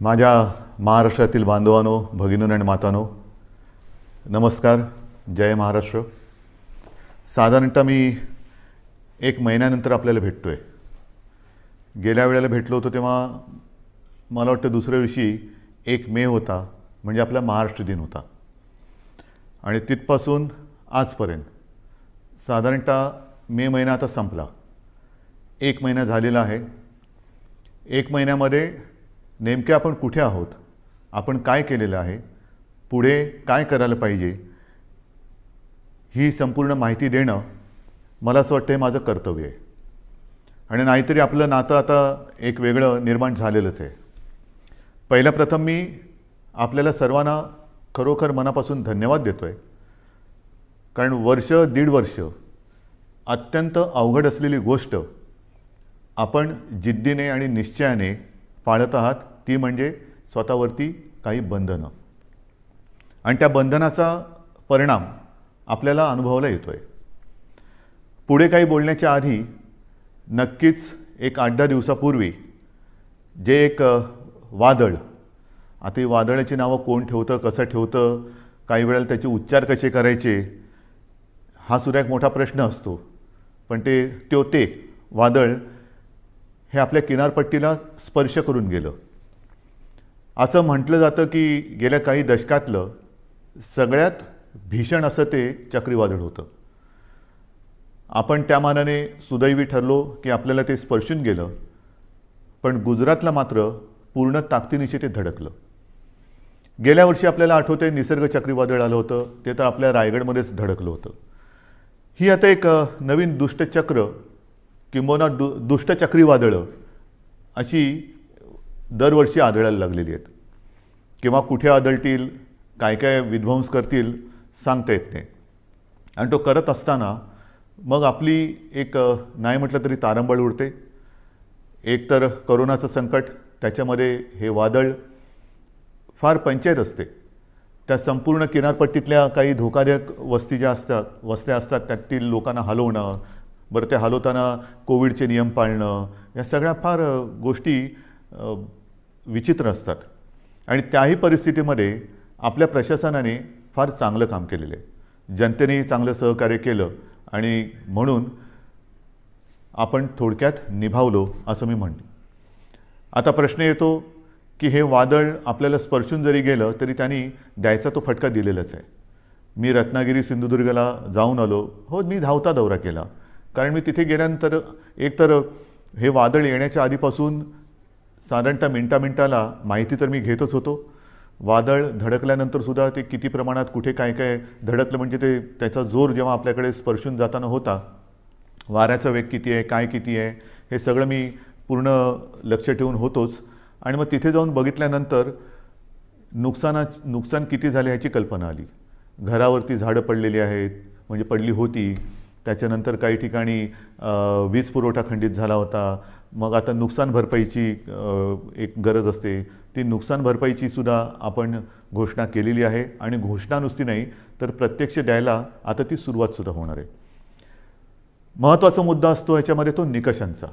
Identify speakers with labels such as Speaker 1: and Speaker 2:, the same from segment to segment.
Speaker 1: माझ्या महाराष्ट्रातील बांधवांनो, भगिनींनो आणि मातांनो, नमस्कार. जय महाराष्ट्र. साधारणतः मी 1 महिन्यानंतर आपल्याला भेटतो आहे. गेल्या वेळेला भेटलो होतो तेव्हा मला वाटतं दुसऱ्या दिवशी 1 मे होता, म्हणजे आपला महाराष्ट्र दिन होता. आणि तिथपासून आजपर्यंत साधारणतः मे महिना आता संपला. 1 महिना झालेला आहे. 1 महिन्यामध्ये नेमके आपण कुठे आहोत, आपण काय केलेलं आहे, पुढे काय करायला पाहिजे, ही संपूर्ण माहिती देणं मला असं वाटतं हे माझं कर्तव्य आहे. आणि नाहीतरी आपलं नातं आता एक वेगळं निर्माण झालेलंच आहे. पहिल्या प्रथम मी आपल्याला सर्वांना खरोखर मनापासून धन्यवाद देतो आहे. कारण वर्ष, 1.5 वर्ष अत्यंत अवघड असलेली गोष्ट आपण जिद्दीने आणि निश्चयाने पाळत आहात, ती म्हणजे स्वतःवरती काही बंधनं. आणि त्या बंधनाचा परिणाम आपल्याला अनुभवायला येतो आहे. पुढे काही बोलण्याच्या आधी नक्कीच एक 8-10 दिवसापूर्वी जे एक वादळ, आता ही वादळाची नावं कोण ठेवतं, कसं ठेवतं, काही वेळेला त्याचे उच्चार कसे करायचे, हा सुद्धा एक मोठा प्रश्न असतो. पण ते वादळ हे आपल्या किनारपट्टीला स्पर्श करून गेलं. असं म्हटलं जातं की गेल्या काही दशकातलं सगळ्यात भीषण असं ते चक्रीवादळ होतं. आपण त्या मानाने सुदैवी ठरलो की आपल्याला ते स्पर्शून गेलं. पण गुजरातला मात्र पूर्ण ताकदीनिशी ते धडकलं. गेल्या वर्षी आपल्याला आठवतंय निसर्ग चक्रीवादळ आलं होतं, ते तर आपल्या रायगडमध्येच धडकलं होतं. ही आता एक नवीन दुष्टचक्र किंबहुना दुष्ट चक्रीवादळं अशी दरवर्षी आढळायला लागलेली आहेत. किंवा कुठे आदळतील, काय काय विध्वंस करतील, सांगता येत नाही. आणि तो करत असताना मग आपली एक नाही म्हटलं तरी तारंबळ उडते. एक तर करोनाचं संकट, त्याच्यामध्ये हे वादळ, फार पंचायत असते. त्या संपूर्ण किनारपट्टीतल्या काही धोकादायक वस्त्या असतात त्यातील लोकांना हलवणं, बरं ते हलवताना कोविडचे नियम पाळणं, या सगळ्या फार गोष्टी विचित्र असतात. आणि त्याही परिस्थितीमध्ये आपल्या प्रशासनाने फार चांगलं काम केलेलं आहे. जनतेनेही चांगलं सहकार्य केलं आणि म्हणून आपण थोडक्यात निभावलो असं मी म्हणतो. आता प्रश्न येतो की हे वादळ आपल्याला स्पर्शून जरी गेलं तरी त्यांनी द्यायचा तो फटका दिलेलाच आहे. मी रत्नागिरी, सिंधुदुर्गला जाऊन आलो. हो, मी धावता दौरा केला. कारण मी तिथे गेल्यानंतर एकतर हे वादळ येण्याच्या आधीपासून साधारणतः मिनटाला माहिती तर मी घेतच होतो. वादळ धडकल्यानंतरसुद्धा ते किती प्रमाणात कुठे काय काय धडकलं, म्हणजे त्याचा जोर जेव्हा आपल्याकडे स्पर्शून जाताना होता, वाऱ्याचा वेग किती आहे, काय किती आहे, हे सगळं मी पूर्ण लक्ष ठेवून होतोच. आणि मग तिथे जाऊन बघितल्यानंतर नुकसान किती झाले ह्याची कल्पना आली. घरावरती झाडं पडलेली आहेत, म्हणजे पडली होती. त्याच्यानंतर काही ठिकाणी वीज पुरवठा खंडित झाला होता. मग आता नुकसान भरपाईची एक गरज असते. ती नुकसान भरपाईची सुद्धा आपण घोषणा केलेली आहे. आणि घोषणा नुसती नाही तर प्रत्यक्ष द्यायला आता ती सुरुवातसुद्धा होणार आहे. महत्त्वाचा मुद्दा असतो ह्याच्यामध्ये तो निकषांचा.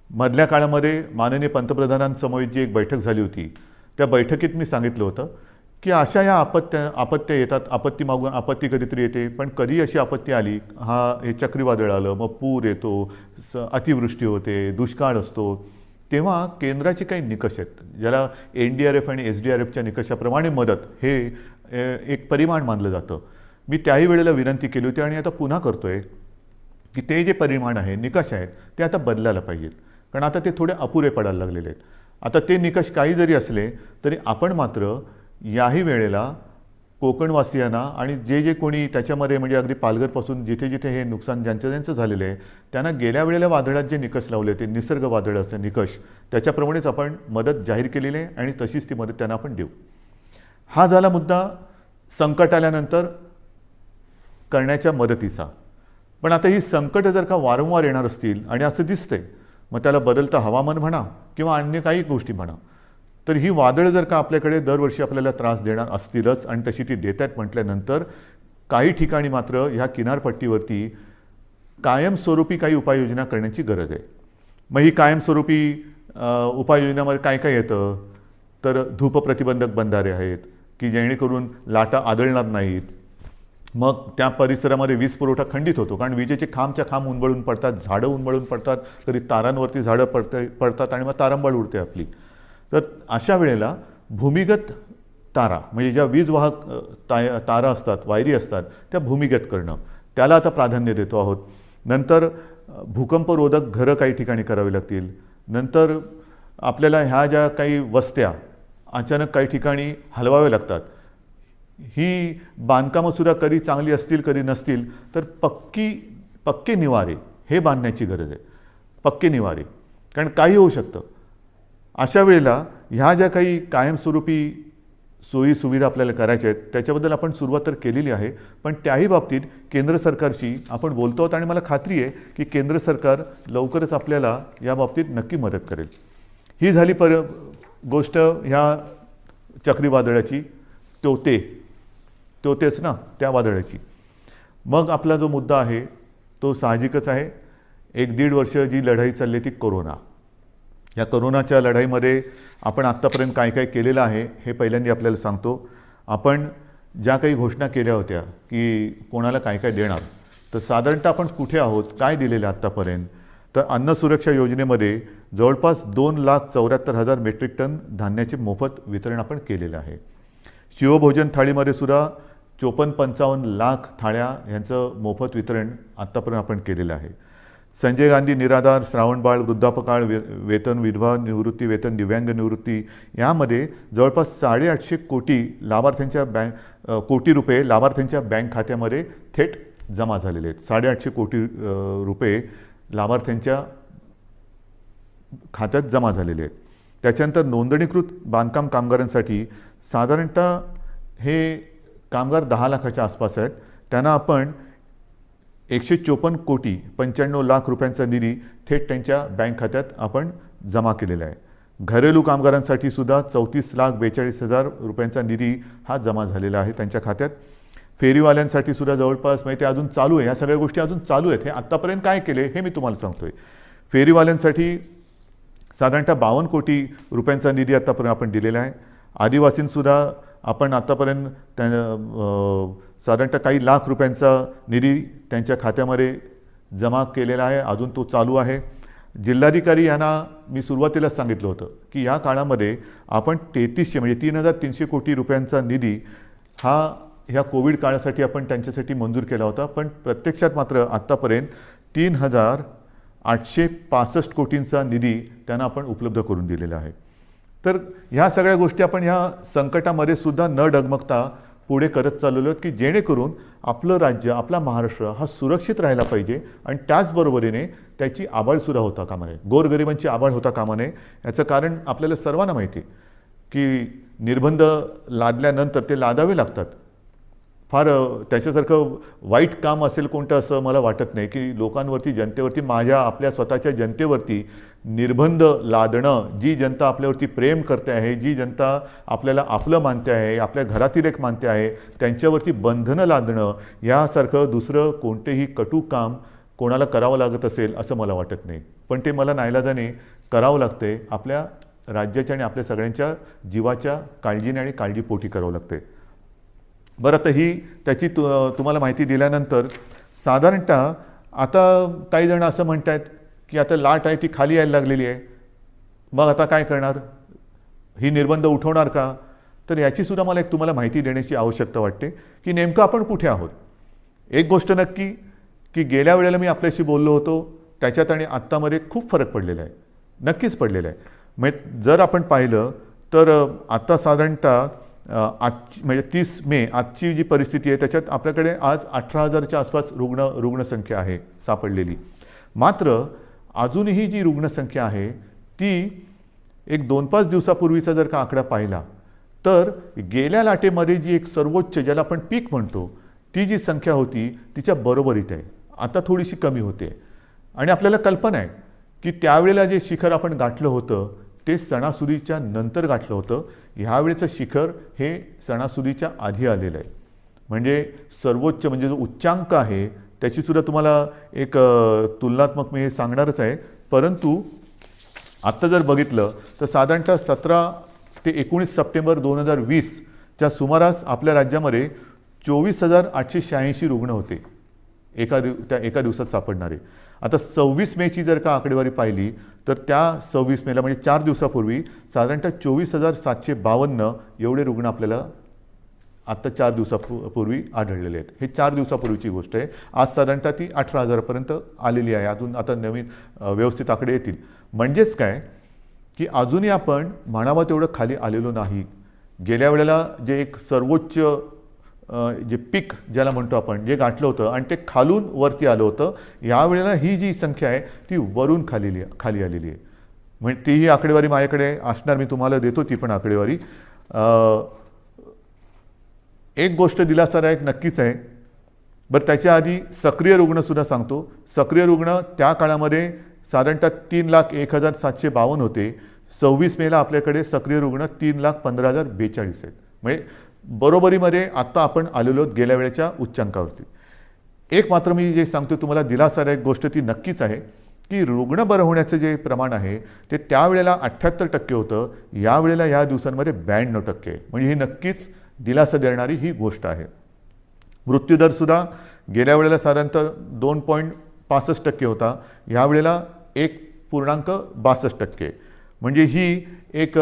Speaker 1: मधल्या काळामध्ये माननीय पंतप्रधानांसमवेत जी एक बैठक झाली होती, त्या बैठकीत मी सांगितलं होतं की अशा या आपत्त्या येतात. आपत्ती मागून आपत्ती कधीतरी येते, पण कधी अशी आपत्ती आली, हे चक्रीवादळ आलं, मग पूर येतो, अतिवृष्टी होते, दुष्काळ असतो, तेव्हा केंद्राचे काही निकष आहेत, ज्याला NDRF आणि SDRFच्या निकषाप्रमाणे मदत हे एक परिमाण मानलं जातं. मी त्याही वेळेला विनंती केली होती आणि आता पुन्हा करतोय की ते जे परिमाण आहे, निकष आहेत, ते आता बदलायला पाहिजेत. कारण आता ते थोडे अपुरे पडायला लागलेले आहेत. आता ते निकष काही जरी असले तरी आपण मात्र याही वेळेला कोकणवासियांना आणि जे कोणी त्याच्यामध्ये, म्हणजे अगदी पालघरपासून जिथे जिथे हे नुकसान ज्यांचं झालेलं आहे, त्यांना गेल्या वेळेला वादळात जे निकष लावले, ते निसर्ग वादळाचे निकष, त्याच्याप्रमाणेच आपण मदत जाहीर केलेली आहे आणि तशीच ती मदत त्यांना आपण देऊ. हा झाला मुद्दा संकट आल्यानंतर करण्याच्या मदतीचा. पण आता ही संकटं जर का वारंवार येणार असतील आणि असं दिसतंय, मग त्याला बदलतं हवामान म्हणा किंवा अन्य काही गोष्टी म्हणा, तर ही वादळ जर का आपल्याकडे दरवर्षी आपल्याला त्रास देणार असतीलच आणि तशी ती देत आहेत म्हटल्यानंतर काही ठिकाणी मात्र ह्या किनारपट्टीवरती कायमस्वरूपी काही उपाययोजना करण्याची गरज आहे. मग ही कायमस्वरूपी उपाययोजनामध्ये काय काय येतं, तर धूप प्रतिबंधक बंधारे आहेत की जेणेकरून लाटा आदळणार नाहीत. मग त्या परिसरामध्ये वीज पुरवठा खंडित होतो, कारण विजेचे खांबच्या खांब उन्मळून पडतात, झाडं उन्मळून पडतात, कधी तारांवरती झाडं पडतात आणि मग तारांबळ उडते आपली. तर अशा वेळेला भूमिगत तारा म्हणजे ज्या वीज वाहक तारा असतात, वायरी असतात, त्या भूमिगत करणं, त्याला आता प्राधान्य देतो आहोत. नंतर भूकंपरोधक घरं काही ठिकाणी करावी लागतील. नंतर आपल्याला ह्या ज्या काही वस्त्या अचानक काही ठिकाणी हलवाव्या लागतात, ही बांधकामंसुद्धा कधी चांगली असतील कधी नसतील, तर पक्के निवारे हे बांधण्याची गरज आहे. पक्के निवारे, कारण काही होऊ शकतं. अशा वेळेला ह्या ज्या काही कायमस्वरूपी सोयी सुविधा आपल्याला करायच्या आहेत त्याच्याबद्दल आपण सुरुवात तर केलेली आहे, पण त्याही बाबतीत केंद्र सरकारशी आपण बोलतो आहोत आणि मला खात्री आहे की केंद्र सरकार लवकरच आपल्याला या बाबतीत नक्की मदत करेल. ही झाली गोष्ट ह्या चक्रीवादळाची, तोतेच ना त्या वादळाची. मग आपला जो मुद्दा आहे तो साहजिकच आहे. 1-1.5 वर्ष जी लढाई चालली ती कोरोना. या कोरोनाच्या लढाईमध्ये आपण आत्तापर्यंत काय काय केलेलं आहे हे पहिल्यांदा आपल्याला सांगतो. आपण ज्या काही घोषणा केल्या होत्या की कोणाला काय काय देणार, तर साधारणतः आपण कुठे आहोत, काय दिलेलं आत्तापर्यंत, तर अन्न सुरक्षा योजनेमध्ये जवळपास 2,74,000 मेट्रिक टन धान्याचे मोफत वितरण आपण केलेलं आहे. शिवभोजन थाळीमध्ये सुद्धा 54-55 लाख थाळ्या यांचं मोफत वितरण आत्तापर्यंत आपण केलेलं आहे. संजय गांधी निराधार, श्रावणबाळ, वृद्धापकाळ वेतन, विधवा निवृत्ती वेतन, दिव्यांग निवृत्ती यामध्ये जवळपास 850 कोटी कोटी रुपये लाभार्थ्यांच्या बँक खात्यामध्ये थेट जमा झालेले आहेत. 850 कोटी रुपये लाभार्थ्यांच्या खात्यात जमा झालेले आहेत. त्याच्यानंतर नोंदणीकृत बांधकाम कामगारांसाठी साधारणतः हे कामगार 10 लाखाच्या आसपास आहेत. त्यांना आपण 154 कोटी 95 लाख रुपयांचा निधी थेट त्यांच्या बँक खात्यात आपण जमा केलेला आहे. घरेलू कामगारांसाठी सुद्धा 34,42,000 रुपयांचा निधी हा जमा झालेला आहे त्यांच्या खात्यात. फेरीवाल्यांसाठी सुद्धा जवळपास ते अजून चालू आहे, ह्या सगळ्या गोष्टी अजून चालू आहेत. हे आत्तापर्यंत काय केले हे मी तुम्हाला सांगतोय. फेरीवाल्यांसाठी साधारणतः 52 कोटी रुपयांचा निधी आत्तापर्यंत आपण दिलेला आहे. आदिवासींसुद्धा आपण आत्तापर्यंत साधारणतः काही लाख रुपयांचा निधी त्यांच्या खात्यामध्ये जमा केलेला आहे, अजून तो चालू आहे. जिल्हाधिकारी यांना मी सुरुवातीलाच सांगितलं होतं की या काळामध्ये आपण 3300 म्हणजे 3,300 कोटी रुपयांचा निधी ह्या कोविड काळासाठी आपण त्यांच्यासाठी मंजूर केला होता, पण प्रत्यक्षात मात्र आत्तापर्यंत 3,865 कोटींचा निधी त्यांना आपण उपलब्ध करून दिलेला आहे. तर ह्या सगळ्या गोष्टी आपण ह्या संकटामध्ये सुद्धा न डगमगता पुढे करत चाललेलो आहोत की जेणेकरून आपलं राज्य, आपला महाराष्ट्र हा सुरक्षित राहायला पाहिजे आणि त्याचबरोबरीने त्याची आबाळसुद्धा होता कामा नये, गोरगरिबांची आबाळ होता कामा नये. याचं कारण आपल्याला सर्वांना माहिती आहे की निर्बंध लादल्यानंतर ते लादावे लागतात. फार त्याच्यासारखं वाईट काम असेल कोणतं असं मला वाटत नाही की लोकांवरती, जनतेवरती, आपल्या स्वतःच्या जनतेवरती निर्बंध लादणं. जी जनता आपल्यावरती प्रेम करते आहे, जी जनता आपल्याला आपलं मानते आहे, आपल्या घरातील एक मानते आहे, त्यांच्यावरती बंधनं लादणं यासारखं दुसरं कोणतेही कटू काम कोणाला करावं लागत असेल असं मला वाटत नाही. पण ते मला नाईलाजाने करावं लागते. आपल्या राज्याच्या आणि आपल्या सगळ्यांच्या जीवाच्या काळजीने आणि काळजीपोटी करावं लागते. बरं, तर ही त्याची तुम्हाला माहिती दिल्यानंतर साधारणतः आता काही जण असं म्हणत आहेत की आता लाट आहे ती खाली यायला लागलेली आहे, मग आता काय करणार, ही निर्बंध उठवणार का? तर याचीसुद्धा मला एक तुम्हाला माहिती देण्याची आवश्यकता वाटते की नेमकं आपण कुठे आहोत. एक गोष्ट नक्की की गेल्या वेळेला मी आपल्याशी बोललो होतो त्याच्यात आणि आत्तामध्ये खूप फरक पडलेला आहे, नक्कीच पडलेला आहे. म्हणजे जर आपण पाहिलं तर आत्ता साधारणतः आजची म्हणजे 30 मे आजची जी परिस्थिती आहे त्याच्यात आपल्याकडे आज 18,000च्या आसपास रुग्णसंख्या आहे सापडलेली. मात्र अजूनही जी रुग्णसंख्या आहे ती एक 2-5 दिवसापूर्वीचा जर का आकडा पाहिला तर गेल्या लाटेमध्ये जी एक सर्वोच्च, ज्याला आपण पीक म्हणतो, ती जी संख्या होती तिच्या बरोबरीत आहे. आता थोडीशी कमी होते आणि आपल्याला कल्पना आहे की त्यावेळेला जे शिखर आपण गाठलं होतं ते सणासुदीच्या नंतर गाठलं होतं. ह्यावेळेचं शिखर हे सणासुदीच्या आधी आलेलं आहे. म्हणजे सर्वोच्च म्हणजे जो उच्चांक आहे त्याचीसुद्धा तुम्हाला एक तुलनात्मक मी हे सांगणारच आहे. परंतु आत्ता जर बघितलं तर साधारणतः 17 ते 19 सप्टेंबर 2020च्या सुमारास आपल्या राज्यामध्ये 24,886 रुग्ण होते त्या एका दिवसात सापडणारे. आता 26 मेची जर का आकडेवारी पाहिली तर त्या 26 मेला म्हणजे 4 दिवसापूर्वी साधारणतः 24,752 एवढे रुग्ण आपल्याला आत्ता 4 दिवसापूर्वी आढळलेले आहेत. हे 4 दिवसापूर्वीची गोष्ट आहे. आज साधारणतः ती 18,000पर्यंत आलेली आहे. अजून आता नवीन व्यवस्थित आकडे येतील. म्हणजेच काय की अजूनही आपण म्हणावं तेवढं खाली आलेलो नाही. गेल्या वेळेला जे एक सर्वोच्च जे पीक ज्याला म्हणतो आपण जे गाठलं होतं आणि ते खालून वरती आलं होतं, यावेळेला ही जी संख्या आहे ती वरून खाली आलेली आहे. म्हणजे तीही आकडेवारी माझ्याकडे असणार, मी तुम्हाला देतो ती पण आकडेवारी. एक गोष्ट दिलासादायक नक्कीच आहे. बरं, त्याच्या आधी सक्रिय रुग्णसुद्धा सांगतो. सक्रिय रुग्ण त्या काळामध्ये साधारणतः 3,01,752 होते. 26 मेला आपल्याकडे सक्रिय रुग्ण 3,15,042 आहेत. म्हणजे बरोबरीमध्ये आत्ता आपण आलेलो आहोत गेल्या वेळेच्या उच्चांकावरती. एक मात्र मी जे सांगतो तुम्हाला दिलासादायक गोष्ट ती नक्कीच आहे की रुग्ण बरं होण्याचं जे प्रमाण आहे ते त्यावेळेला 78% होतं, यावेळेला या दिवसांमध्ये 92% आहे. म्हणजे ही नक्कीच दिलासा देणारी ही गोष्ट आहे. मृत्यूदरसुद्धा गेल्या वेळेला साधारणतः 2.65% होता, यावेळेला 1.62%. म्हणजे ही एक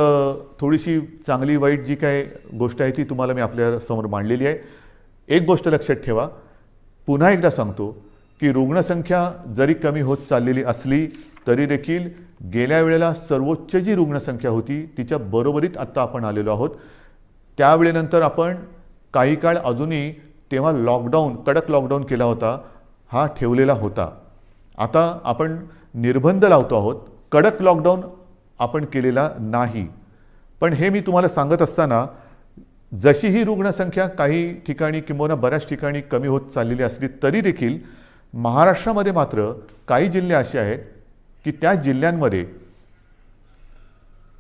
Speaker 1: थोडीशी चांगली वाईट जी काय गोष्ट आहे ती तुम्हाला मी आपल्यासमोर मांडलेली आहे. एक गोष्ट लक्षात ठेवा, पुन्हा एकदा सांगतो की रुग्णसंख्या जरी कमी होत चाललेली असली तरी देखील गेल्या वेळेला सर्वोच्च जी रुग्णसंख्या होती तिच्या बरोबरीत आत्ता आपण आलेलो आहोत. त्यावेळेनंतर आपण काही काळ अजूनही तेव्हा कडक लॉकडाऊन केला होता, हा ठेवलेला होता. आता आपण निर्बंध लावतो आहोत, कडक लॉकडाऊन आपण केलेला नाही. पण हे मी तुम्हाला सांगत असताना जशी ही रुग्णसंख्या काही ठिकाणी किंबहुना बऱ्याच ठिकाणी कमी होत चाललेली असली तरी देखील महाराष्ट्रामध्ये मात्र काही जिल्हे असे आहेत की त्या जिल्ह्यांमध्ये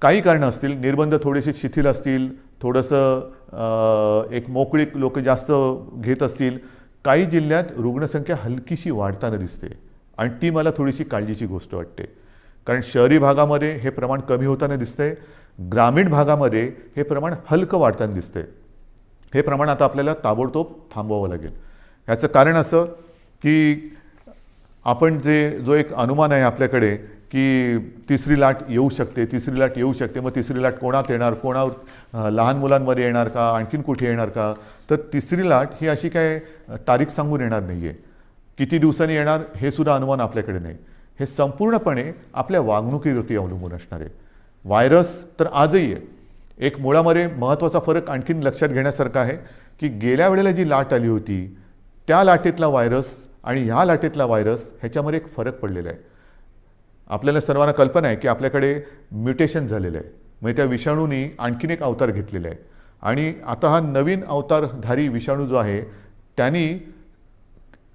Speaker 1: काही कारणं असतील, निर्बंध थोडेसे शिथिल असतील, थोडंसं एक मोकळीक लोक जास्त घेत असतील, काही जिल्ह्यात रुग्णसंख्या हलकीशी वाढताना दिसते आणि ती मला थोडीशी काळजीची गोष्ट वाटते. कारण शहरी भागामध्ये हे प्रमाण कमी होताना दिसतंय, ग्रामीण भागामध्ये हे प्रमाण हलकं वाढताना दिसतंय. हे प्रमाण आता आपल्याला ताबडतोब थांबवावं लागेल. ह्याचं कारण असं की आपण जो एक अनुमान आहे आपल्याकडे की तिसरी लाट येऊ शकते, मग तिसरी लाट कोणात येणार, लहान मुलांमध्ये येणार का, आणखीन कुठे येणार का, तर तिसरी लाट ही अशी काय तारीख सांगून येणार नाही आहे. किती दिवसांनी येणार हे सुद्धा अनुमान आपल्याकडे नाही. हे संपूर्णपणे आपल्या वागणुकीवरती अवलंबून असणार आहे. व्हायरस तर आजही आहे. एक मुळामध्ये महत्त्वाचा फरक आणखीन लक्षात घेण्यासारखा आहे की गेल्या वेळेला जी लाट आली होती त्या लाटेतला व्हायरस आणि ह्या लाटेतला व्हायरस ह्याच्यामध्ये एक फरक पडलेला आहे. आपल्याला सर्वांना कल्पना आहे की आपल्याकडे म्युटेशन झालेलं आहे, म्हणजे त्या विषाणूंनी आणखीन एक अवतार घेतलेला आहे. आणि आता हा नवीन अवतारधारी विषाणू जो आहे त्यांनी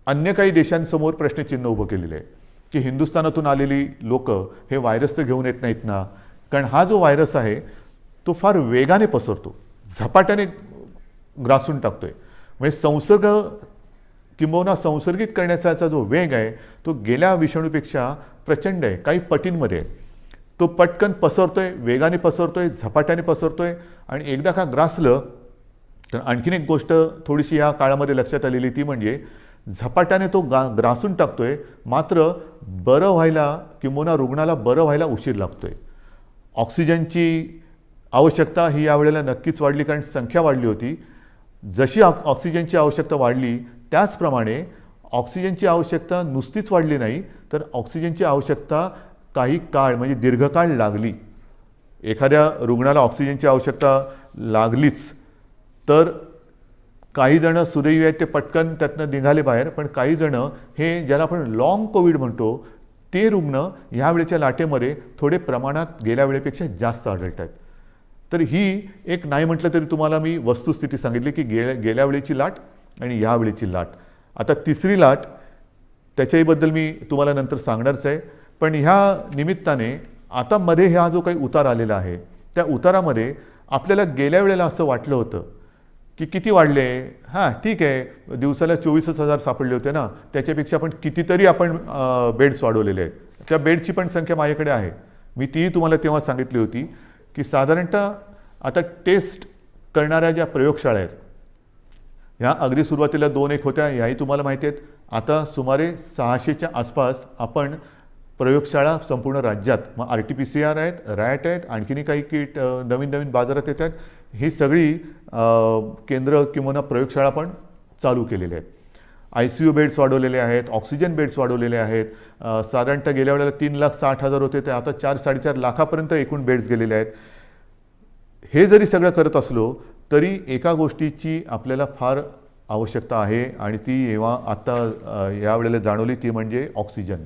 Speaker 1: अन्य काही देशांसमोर प्रश्नचिन्ह उभं केलेलं आहे की हिंदुस्थानातून आलेली लोक हे व्हायरस तर घेऊन येत नाहीत ना. कारण हा जो व्हायरस आहे तो फार वेगाने पसरतो, झपाट्याने ग्रासून टाकतोय. म्हणजे संसर्ग किंबहुना संसर्गित करण्याचा जो वेग आहे तो गेल्या विषाणूपेक्षा प्रचंड आहे, काही पटींमध्ये आहे. तो पटकन पसरतोय, वेगाने पसरतोय, झपाट्याने पसरतोय. आणि एकदा का ग्रासलं तर आणखीन एक गोष्ट थोडीशी या काळामध्ये लक्षात आलेली ती म्हणजे झपाट्याने तो ग्रासून टाकतोय, मात्र बरं व्हायला किंबहुना रुग्णाला बरं व्हायला उशीर लागतोय. ऑक्सिजनची आवश्यकता ही यावेळेला नक्कीच वाढली, कारण संख्या वाढली होती. जशी ऑक्सिजनची आवश्यकता वाढली त्याचप्रमाणे ऑक्सिजनची आवश्यकता नुसतीच वाढली नाही, तर ऑक्सिजनची आवश्यकता काही काळ म्हणजे दीर्घकाळ लागली. एखाद्या रुग्णाला ऑक्सिजनची आवश्यकता लागलीच तर काही जण सुदैवी आहेत ते पटकन त्यातनं निघाले बाहेर, पण काही जण हे ज्याला आपण लॉंग कोविड म्हणतो ते रुग्ण ह्यावेळेच्या लाटेमध्ये थोडे प्रमाणात गेल्या वेळेपेक्षा जास्त आढळत आहेत. तर ही एक नाही म्हटलं तरी तुम्हाला मी वस्तुस्थिती सांगितली की गेल्या वेळेची लाट आणि यावेळेची लाट. आता तिसरी लाट त्याच्याबद्दल मी तुम्हाला नंतर सांगणारच आहे. पण ह्या निमित्ताने आता मध्ये हा जो काही उतार आलेला आहे त्या उतारामध्ये आपल्याला गेल्या वेळेला असं वाटलं होतं की किती वाढले, हां ठीक आहे दिवसाला 24,000 सापडले होते ना, त्याच्यापेक्षा पण कितीतरी आपण बेड्स वाढवलेले आहेत. त्या बेडची पण संख्या माझ्याकडे आहे, मी तीही तुम्हाला तेव्हा सांगितली होती की साधारणतः आता टेस्ट करणाऱ्या ज्या प्रयोगशाळा आहेत ह्या अगदी सुरुवातीला 2-1 होत्या, ह्याही तुम्हाला माहिती आहेत. आता सुमारे 600च्या आसपास आपण प्रयोगशाळा संपूर्ण राज्यात, मग RT-PCR आहेत, रॅट आहेत, आणखीनही काही किट नवीन नवीन बाजारात येत आहेत. ही सगळी केंद्र किंवा प्रयोगशाळा पण चालू केलेल्या आहेत. ICU बेड्स वाढवलेले आहेत, ऑक्सिजन बेड्स वाढवलेले आहेत. साधारणतः गेल्या वेळेला 3,60,000 होते, ते आता 4-4.5 लाखापर्यंत एकूण बेड्स गेलेले आहेत. हे जरी सगळं करत असलो तरी एका गोष्टीची आपल्याला फार आवश्यकता आहे आणि ती जेव्हा आता यावेळेला जाणवली ती म्हणजे ऑक्सिजन.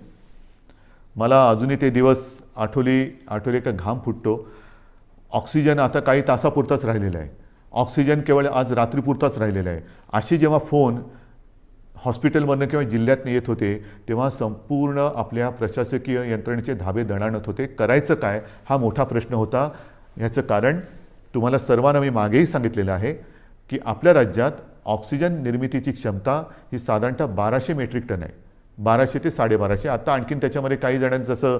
Speaker 1: मला अजूनही ते दिवस आठवले का घाम फुटतो. ऑक्सिजन आता काही तासापुरताच राहिलेला आहे. ऑक्सिजन केवळ आज रात्रीपुरताच राहिलेला आहे. अशी जेव्हा फोन हॉस्पिटलमधनं किंवा जिल्ह्यातनं येत होते तेव्हा संपूर्ण आपल्या प्रशासकीय यंत्रणेचे धाबे दणाणत होते. करायचं काय हा मोठा प्रश्न होता. ह्याचं कारण तुम्हाला सर्वांना मी मागेही सांगितलेलं आहे की आपल्या राज्यात ऑक्सिजन निर्मितीची क्षमता ही साधारणतः 1200 मेट्रिक टन आहे. 1200 ते 1250. आता आणखीन त्याच्यामध्ये काही जणांनी जसं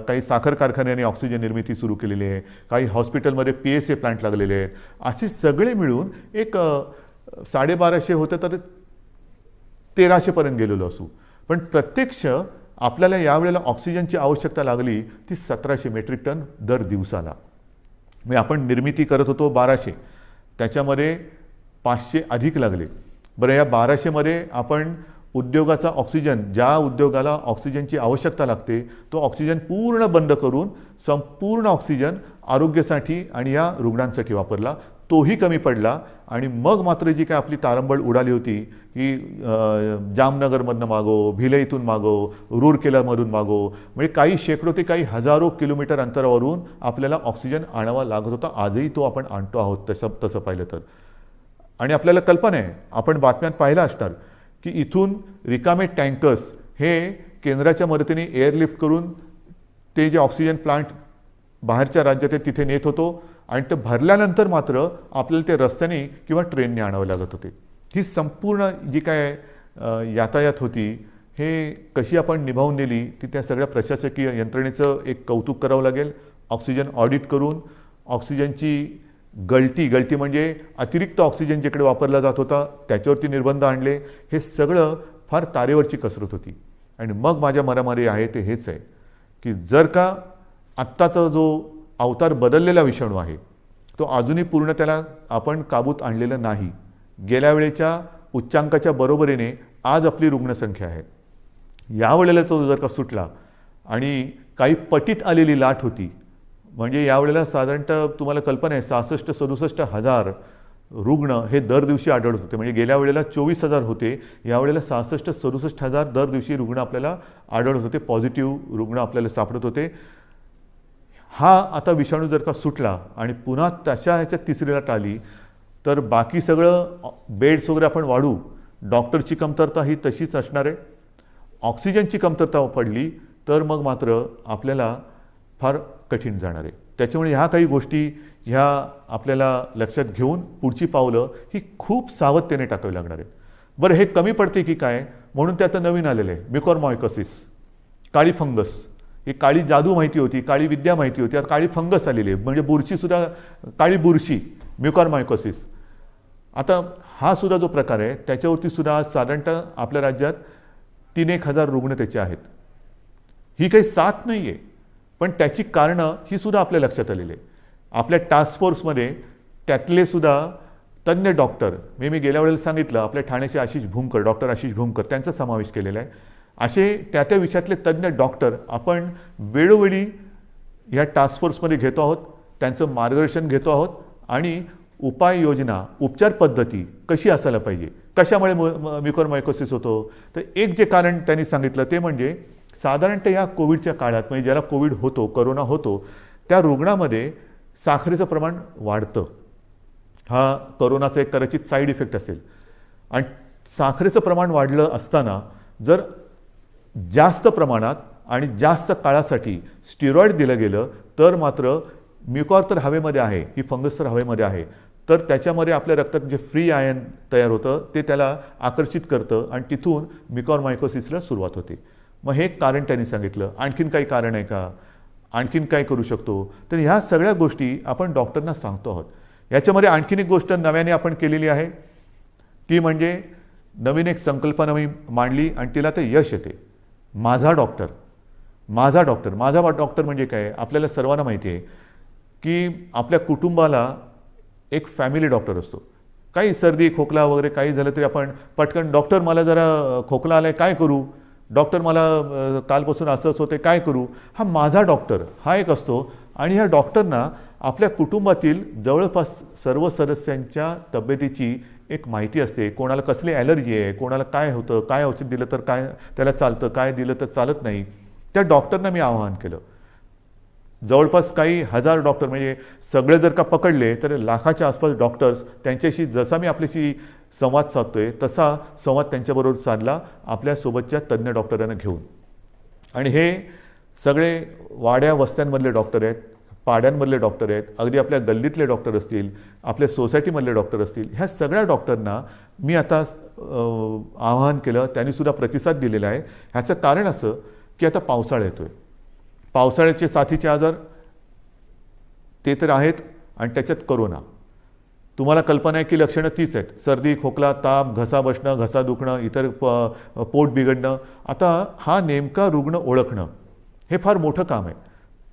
Speaker 1: काही साखर कारखान्याने ऑक्सिजन निर्मिती सुरू केलेली आहे, काही हॉस्पिटलमध्ये PSA प्लांट लागलेले आहेत. असे सगळे मिळून एक 1250 होतं तर 1300पर्यंत गेलेलो असू. पण प्रत्यक्ष आपल्याला यावेळेला ऑक्सिजनची आवश्यकता लागली ती 1700 मेट्रिक टन दर दिवसाला. म्हणजे आपण निर्मिती करत होतो 1200, त्याच्यामध्ये 500 अधिक लागले. बरं, या 1200मध्ये आपण उद्योगाचा ऑक्सिजन, ज्या उद्योगाला ऑक्सिजनची आवश्यकता लागते तो ऑक्सिजन पूर्ण बंद करून संपूर्ण ऑक्सिजन आरोग्यासाठी आणि या रुग्णांसाठी वापरला. तोही कमी पडला आणि मग मात्र जी काय आपली तारंबळ उडाली होती की जामनगरमधनं मागो, भिलईतून मागो, रूरकेलामधून मागो, म्हणजे काही शेकडो ते काही हजारो किलोमीटर अंतरावरून आपल्याला ऑक्सिजन आणावा लागत होता. आजही तो आपण आणतो आहोत तसं पाहिलं तर. आणि आपल्याला कल्पना आहे, आपण बातम्यात पाहिलं असणार की इथून रिकामे टँकर्स हे केंद्राच्या मदतीने एअरलिफ्ट करून ते जे ऑक्सिजन प्लांट बाहेरच्या राज्यात आहे तिथे नेत होतो आणि ते भरल्यानंतर मात्र आपल्याला ते रस्त्याने किंवा ट्रेनने आणावं लागत होते. ही संपूर्ण जी काय यातायात होती हे कशी आपण निभावून नेली ती त्या सगळ्या प्रशासकीय यंत्रणेचं एक कौतुक करावं लागेल. ऑक्सिजन ऑडिट करून ऑक्सिजनची गळती म्हणजे अतिरिक्त ऑक्सिजन जिकडे वापरला जात होता त्याच्यावरती निर्बंध आणले. हे सगळं फार तारेवरची कसरत होती. आणि मग माझ्या मनामध्ये आहे ते हेच आहे की जर का आत्ताचा जो अवतार बदललेला विषाणू आहे तो अजूनही पूर्ण त्याला आपण काबूत आणलेलं नाही. गेल्या वेळेच्या उच्चांकाच्या बरोबरीने आज आपली रुग्णसंख्या आहे. यावेळेला तो जर का सुटला आणि काही पटीत आलेली लाट होती, म्हणजे यावेळेला साधारणतः तुम्हाला कल्पना आहे 66-67 हजार रुग्ण हे दर दिवशी आढळत होते. म्हणजे गेल्या वेळेला 24,000 होते, यावेळेला 66-67 हजार दर दिवशी रुग्ण आपल्याला आढळत होते, पॉझिटिव्ह रुग्ण आपल्याला सापडत होते. हा आता विषाणू जर का सुटला आणि पुन्हा तशा ह्याच्यात तिसरी लाट आली तर बाकी सगळं बेड्स वगैरे आपण वाढू, डॉक्टरची कमतरता ही तशीच असणार आहे. ऑक्सिजनची कमतरता पडली तर मग मात्र आपल्याला फार कठीण जाणार आहे. त्याच्यामुळे ह्या काही गोष्टी ह्या आपल्याला लक्षात घेऊन पुढची पावलं ही खूप सावधतेने टाकावी लागणार आहे. बरं, हे कमी पडते की काय म्हणून ते आता नवीन आलेलं आहे म्युकॉरमायकोसिस, काळी फंगस. ही काळी जादू माहिती होती, काळी विद्या माहिती होती, आता काळी फंगस आलेली आहे. म्हणजे बुरशीसुद्धा, काळी बुरशी, म्युकॉरमायकोसिस. आता हा सुद्धा जो प्रकार आहे त्याच्यावरती सुद्धा आज साधारणतः आपल्या राज्यात 3-1 हजार रुग्ण त्याचे आहेत. ही काही साथ नाही आहे, पण त्याची कारणं ही सुद्धा आपल्या लक्षात आलेली आहे. आपल्या टास्क फोर्समध्ये त्यातले सुद्धा तज्ज्ञ डॉक्टर, मी गेल्या वेळेला सांगितलं आपल्या ठाण्याचे आशिष भूमकर, डॉक्टर आशिष भूमकर, त्यांचा समावेश केलेला आहे. असे त्या विषयातले तज्ज्ञ डॉक्टर आपण वेळोवेळी या टास्क फोर्समध्ये घेतो आहोत, त्यांचं मार्गदर्शन घेतो आहोत आणि उपाययोजना, उपचार पद्धती कशी असायला पाहिजे, कशामुळे म्युकॉरमायकोसिस होतो. तर एक जे कारण त्यांनी सांगितलं ते म्हणजे साधारणतः या कोविडच्या काळात, म्हणजे ज्याला कोविड होतो, करोना होतो, त्या रुग्णामध्ये साखरेचं प्रमाण वाढतं. हा करोनाचा एक कदाचित साईड इफेक्ट असेल. आणि साखरेचं प्रमाण वाढलं असताना जर जास्त प्रमाणात आणि जास्त काळासाठी स्टिरॉइड दिलं गेलं तर मात्र म्युकॉर तर हवेमध्ये आहे, ही फंगस तर हवेमध्ये आहे, तर त्याच्यामध्ये आपल्या रक्तात जे फ्री आयन तयार होतं ते त्याला आकर्षित करतं आणि तिथून म्युकॉरमायकोसिसला सुरुवात होते. मग हे कारण त्यांनी सांगितलं. आणखीन काही कारण आहे का? आणखीन काय करू शकतो. तर ह्या सगळ्या गोष्टी आपण डॉक्टरना सांगतो आहोत. याच्यामध्ये आणखीन एक गोष्ट नव्याने आपण केलेली आहे, ती म्हणजे नवीन एक संकल्पना मी मांडली आणि तिला ते यश येते. माझा डॉक्टर. माझा डॉक्टर. माझा डॉक्टर म्हणजे काय, आपल्याला सर्वांना माहिती आहे की आपल्या कुटुंबाला एक फॅमिली डॉक्टर असतो. काही सर्दी खोकला वगैरे काही झालं तरी आपण पटकन, डॉक्टर मला जरा खोकला आलाय काय करू, डॉक्टर मला कालपासून असंच होते काय करू. हा माझा डॉक्टर हा एक असतो. आणि ह्या डॉक्टरना आपल्या कुटुंबातील जवळपास सर्व सदस्यांच्या तब्येतीची एक माहिती असते. कोणाला कसली ॲलर्जी आहे, कोणाला काय होतं, काय औषध दिलं तर काय त्याला चालतं, काय दिलं तर चालत नाही. त्या डॉक्टरना मी आवाहन केलं. जवळपास काही हजार डॉक्टर, म्हणजे सगळे जर का पकडले तर लाखाच्या आसपास डॉक्टर्स, त्यांच्याशी जसा मी आपल्याशी संवाद साधतोय तसा संवाद त्यांच्याबरोबर साधला आपल्यासोबतच्या तज्ज्ञ डॉक्टरांना घेऊन. आणि हे सगळे वाड्या वस्त्यांमधले डॉक्टर आहेत, पाड्यांमधले डॉक्टर आहेत, अगदी आपल्या गल्लीतले डॉक्टर असतील, आपल्या सोसायटीमधले डॉक्टर असतील. ह्या सगळ्या डॉक्टरना मी आता आवाहन केलं. त्यांनीसुद्धा प्रतिसाद दिलेला आहे. ह्याचं कारण असं की आता पावसाळा येतो आहे. पावसाळ्याचे साथीचे आजार ते तर आहेत आणि त्याच्यात कोरोना. तुम्हाला कल्पना आहे की लक्षणं तीच आहेत. सर्दी खोकला ताप, घसा बसणं, घसा दुखणं, इतर पोट बिघडणं. आता हा नेमका रुग्ण ओळखणं हे फार मोठं काम आहे.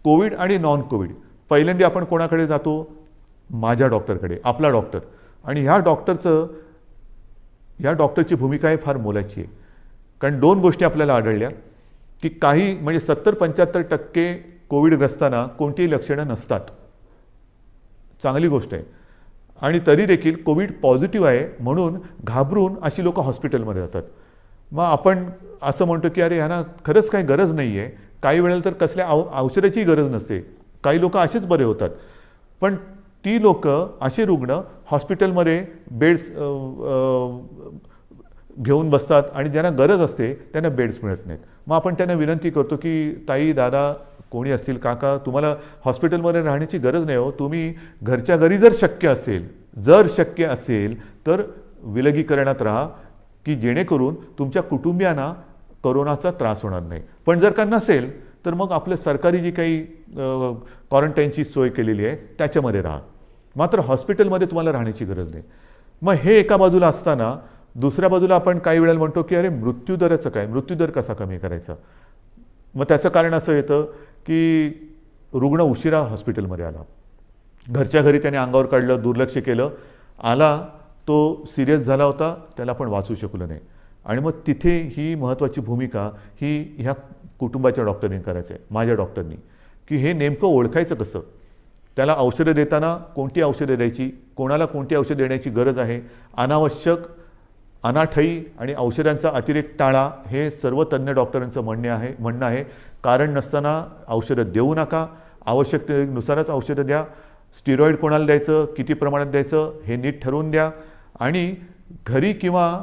Speaker 1: कोविड आणि नॉन कोविड. पहिल्यांदा आपण कोणाकडे जातो, माझ्या डॉक्टरकडे, आपला डॉक्टर. आणि ह्या डॉक्टरची भूमिका आहे फार मोलाची आहे. कारण दोन गोष्टी आपल्याला आढळल्या की काही म्हणजे 70-75% कोविडग्रस्तांना कोणतीही लक्षणं नसतात. चांगली गोष्ट आहे. आणि तरी देखील कोविड पॉझिटिव्ह आहे म्हणून घाबरून अशी लोक हॉस्पिटलमध्ये जातात. मग आपण असं म्हणतो की अरे ह्यांना खरंच काही गरज नाही आहे. काही वेळेला तर कसल्या औषधाची गरज नसते. काही लोक असेच बरे होतात. पण ती लोक, असे रुग्ण हॉस्पिटलमध्ये बेड्स घेऊन बसतात आणि ज्यांना गरज असते त्यांना बेड्स मिळत नाहीत. मग आपण त्यांना विनंती करतो की ताई, दादा, कोणी असतील, काका, तुम्हाला हॉस्पिटलमध्ये राहण्याची गरज नाही हो. तुम्ही घरच्या घरी जर शक्य असेल तर विलगीकरणात राहा की जेणेकरून तुमच्या कुटुंबियांना कोरोनाचा त्रास होणार नाही. पण जर का नसेल तर मग आपलं सरकारी जी काही क्वारंटाईनची सोय केलेली आहे त्याच्यामध्ये राहा. मात्र हॉस्पिटलमध्ये तुम्हाला राहण्याची गरज नाही. मग हे एका बाजूला असताना दुसऱ्या बाजूला आपण काही वेळेला म्हणतो की अरे मृत्यूदराचं काय, मृत्यूदर कसा कमी करायचा. मग त्याचं कारण असं येतं की रुग्ण उशिरा हॉस्पिटलमध्ये आला, घरच्या घरी त्याने अंगावर काढलं, दुर्लक्ष केलं, आला तो सिरियस झाला होता, त्याला पण वाचू शकलो नाही. आणि मग तिथे ही महत्त्वाची भूमिका ही ह्या कुटुंबाच्या डॉक्टरनी करायचं आहे, माझ्या डॉक्टरनी, की हे नेमकं ओळखायचं कसं. त्याला औषधं देताना कोणती औषधं द्यायची, कोणाला कोणती औषधं देण्याची गरज आहे, अनावश्यक अनाठई आणि औषधांचा अतिरेक टाळा, हे सर्व तज्ज्ञ डॉक्टरांचं म्हणणं आहे. कारण नसताना औषधं देऊ नका, आवश्यकतेनुसारच औषधं द्या. स्टिरॉइड कोणाला द्यायचं, किती प्रमाणात द्यायचं हे नीट ठरवून द्या. आणि घरी किंवा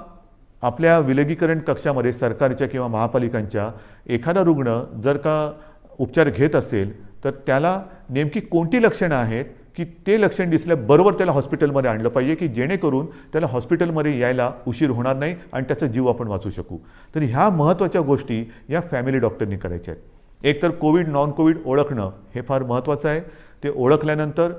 Speaker 1: आपल्या विलगीकरण कक्षामध्ये सरकारच्या किंवा महापालिकांच्या एखादा रुग्ण जर का उपचार घेत असेल तर त्याला नेमकी कोणती लक्षणं आहेत की ते लक्षण दिसल्याबरोबर त्याला हॉस्पिटलमध्ये आणलं पाहिजे की जेणेकरून त्याला हॉस्पिटलमध्ये यायला उशीर होणार नाही आणि त्याचा जीव आपण वाचू शकू. तर ह्या महत्त्वाच्या गोष्टी या फॅमिली डॉक्टरनी करायच्या आहेत. एकतर कोविड नॉन कोविड ओळखणं हे फार महत्त्वाचं आहे. ते ओळखल्यानंतर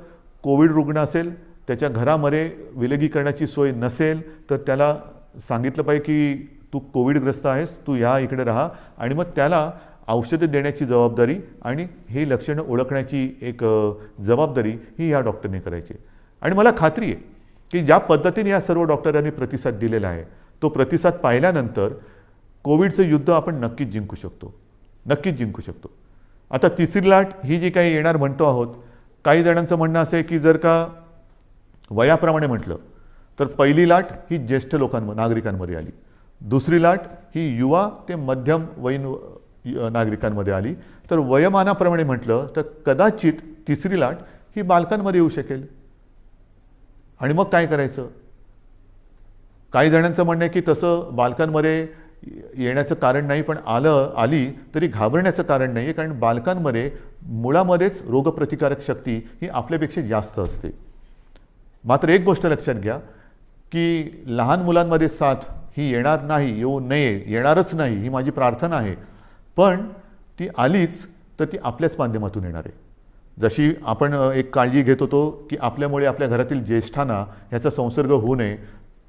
Speaker 1: कोविड रुग्ण असेल, त्याच्या घरामध्ये विलगीकरणाची सोय नसेल तर त्याला सांगितलं पाहिजे की तू कोविडग्रस्त आहेस, तू या इकडे राहा. आणि मग त्याला औषधं देण्याची जबाबदारी आणि ही लक्षणं ओळखण्याची एक जबाबदारी ही या डॉक्टरने करायची. आणि मला खात्री आहे की ज्या पद्धतीने या सर्व डॉक्टरांनी प्रतिसाद दिलेला आहे तो प्रतिसाद पाहिल्यानंतर कोविडचं युद्ध आपण नक्कीच जिंकू शकतो. आता तिसरी लाट ही जी काही येणार म्हणतो आहोत, काही जणांचं म्हणणं असं आहे की जर का वयाप्रमाणे म्हटलं तर पहिली लाट ही ज्येष्ठ नागरिकांमध्ये आली, दुसरी लाट ही युवा ते मध्यम वयीन नागरिकांमध्ये आली, तर वयोमानाप्रमाणे म्हटलं तर कदाचित तिसरी लाट ही बालकांमध्ये येऊ शकेल. आणि मग काय करायचं. काही जणांचं म्हणणं आहे की तसं बालकांमध्ये येण्याचं कारण नाही, पण आली तरी घाबरण्याचं कारण नाही आहे, कारण बालकांमध्ये मुळामध्येच रोगप्रतिकारक शक्ती ही आपल्यापेक्षा जास्त असते. मात्र एक गोष्ट लक्षात घ्या की लहान मुलांमध्ये साथ ही येणार नाही, येऊ नये, येणारच नाही ही माझी प्रार्थना आहे. पण ती आलीच तर ती आपल्याच माध्यमातून येणार आहे. जशी आपण एक काळजी घेत होतो की आपल्यामुळे आपल्या घरातील ज्येष्ठांना ह्याचा संसर्ग होऊ नये,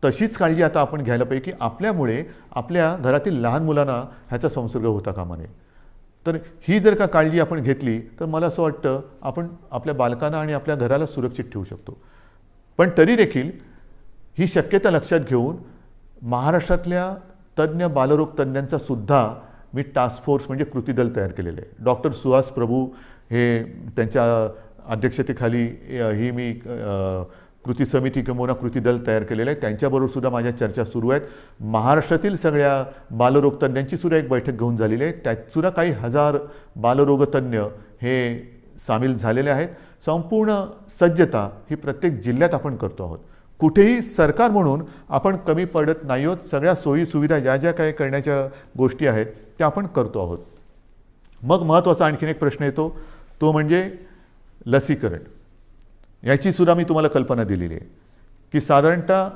Speaker 1: तशीच काळजी आता आपण घ्यायला पाहिजे की आपल्यामुळे आपल्या घरातील लहान मुलांना ह्याचा संसर्ग होता कामा नये. तर ही जर का काळजी आपण घेतली तर मला असं वाटतं आपण आपल्या बालकांना आणि आपल्या घराला सुरक्षित ठेवू शकतो. पण तरी देखील ही शक्यता लक्षात घेऊन महाराष्ट्रातल्या तज्ज्ञ बालरोग तज्ज्ञांचा सुद्धा मी टास्क फोर्स म्हणजे कृती दल तयार केलेलं आहे. डॉक्टर सुहास प्रभू हे त्यांच्या अध्यक्षतेखाली ही मी कृती समिती किंवा कृती दल तयार केलेलं आहे. त्यांच्याबरोबर सुद्धा माझ्या चर्चा सुरू आहेत. महाराष्ट्रातील सगळ्या बालरोग तज्ज्ञांची सुद्धा एक बैठक घेऊन झालेली आहे. त्यात सुद्धा काही हजार बालरोगतज्ञ हे सामील झालेले आहेत. संपूर्ण सज्जता ही प्रत्येक जिल्ह्यात आपण करतो आहोत. कुठेही सरकार म्हणून आपण कमी पडत नाही आहोत. सगळ्या सोयी सुविधा ज्या ज्या काही करण्याच्या गोष्टी आहेत त्या आपण करतो आहोत. मग महत्त्वाचा आणखीन एक प्रश्न येतो, तो म्हणजे लसीकरण. याची सुद्धा मी तुम्हाला कल्पना दिलेली आहे की साधारणतः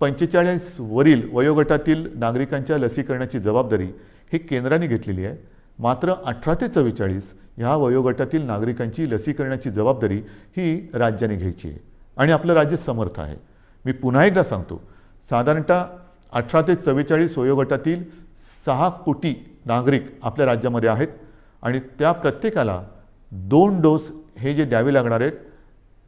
Speaker 1: 45 वरील वयोगटातील नागरिकांच्या लसीकरणाची जबाबदारी ही केंद्राने घेतलेली आहे. मात्र 18 ते 44 ह्या वयोगटातील नागरिकांची लसीकरणाची जबाबदारी ही राज्याने घ्यायची आहे आणि आपलं राज्य समर्थ आहे. मी पुन्हा एकदा सांगतो, साधारणतः 18 ते 44 वयोगटातील 6 कोटी नागरिक आपल्या राज्यामध्ये आहेत आणि त्या प्रत्येकाला 2 डोस हे जे द्यावे लागणार आहेत,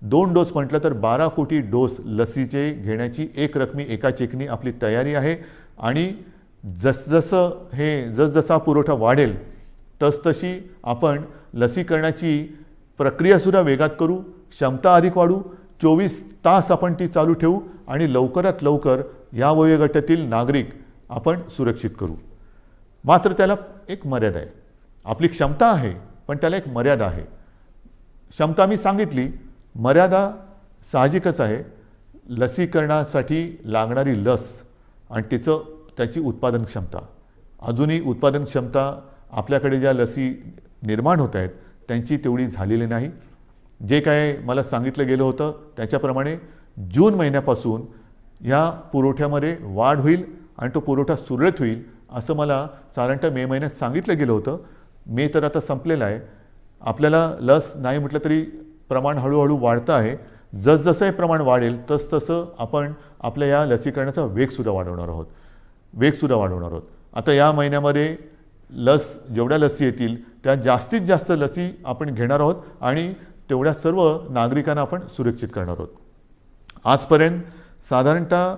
Speaker 1: 2 डोस म्हटलं तर 12 कोटी डोस लसीचे घेण्याची एक रकमी एका चेकनी आपली तयारी आहे. आणि जसजसा पुरवठा वाढेल तसतशी आपण लसीकरणाची प्रक्रियासुद्धा वेगात करू, क्षमता अधिक वाढू, 24 तास आपण ती चालू ठेवू आणि लवकरात लवकर या वयोगटातील नागरिक आपण सुरक्षित करू. मात्र त्याला एक मर्यादा आहे. आपली क्षमता आहे पण त्याला एक मर्यादा आहे. क्षमता मी सांगितली, मर्यादा साहजिकच आहे. लसीकरणासाठी लागणारी लस आणि त्याची उत्पादन क्षमता, अजूनही उत्पादन क्षमता आपल्याकडे ज्या लसी निर्माण होत आहेत त्यांची तेवढी झालेली नाही. जे काय मला सांगितलं गेलं होतं त्याच्याप्रमाणे जून महिन्यापासून या पुरवठ्यामध्ये वाढ होईल आणि तो पुरवठा सुरळीत होईल असं मला साधारणतः मे महिन्यात सांगितलं गेलं होतं. मे तर आता संपलेला आहे. आपल्याला लस नाही म्हटलं तरी प्रमाण हळूहळू वाढतं आहे. जसजसं हे प्रमाण वाढेल तसतसं आपण आपल्या या लसीकरणाचा वेगसुद्धा वाढवणार आहोत. आता या महिन्यामध्ये जेवढ्या लसी येतील त्या जास्तीत जास्त लसी आपण घेणार आहोत आणि तेवढ्या सर्व नागरिकांना आपण सुरक्षित करणार आहोत. आजपर्यंत साधारणतः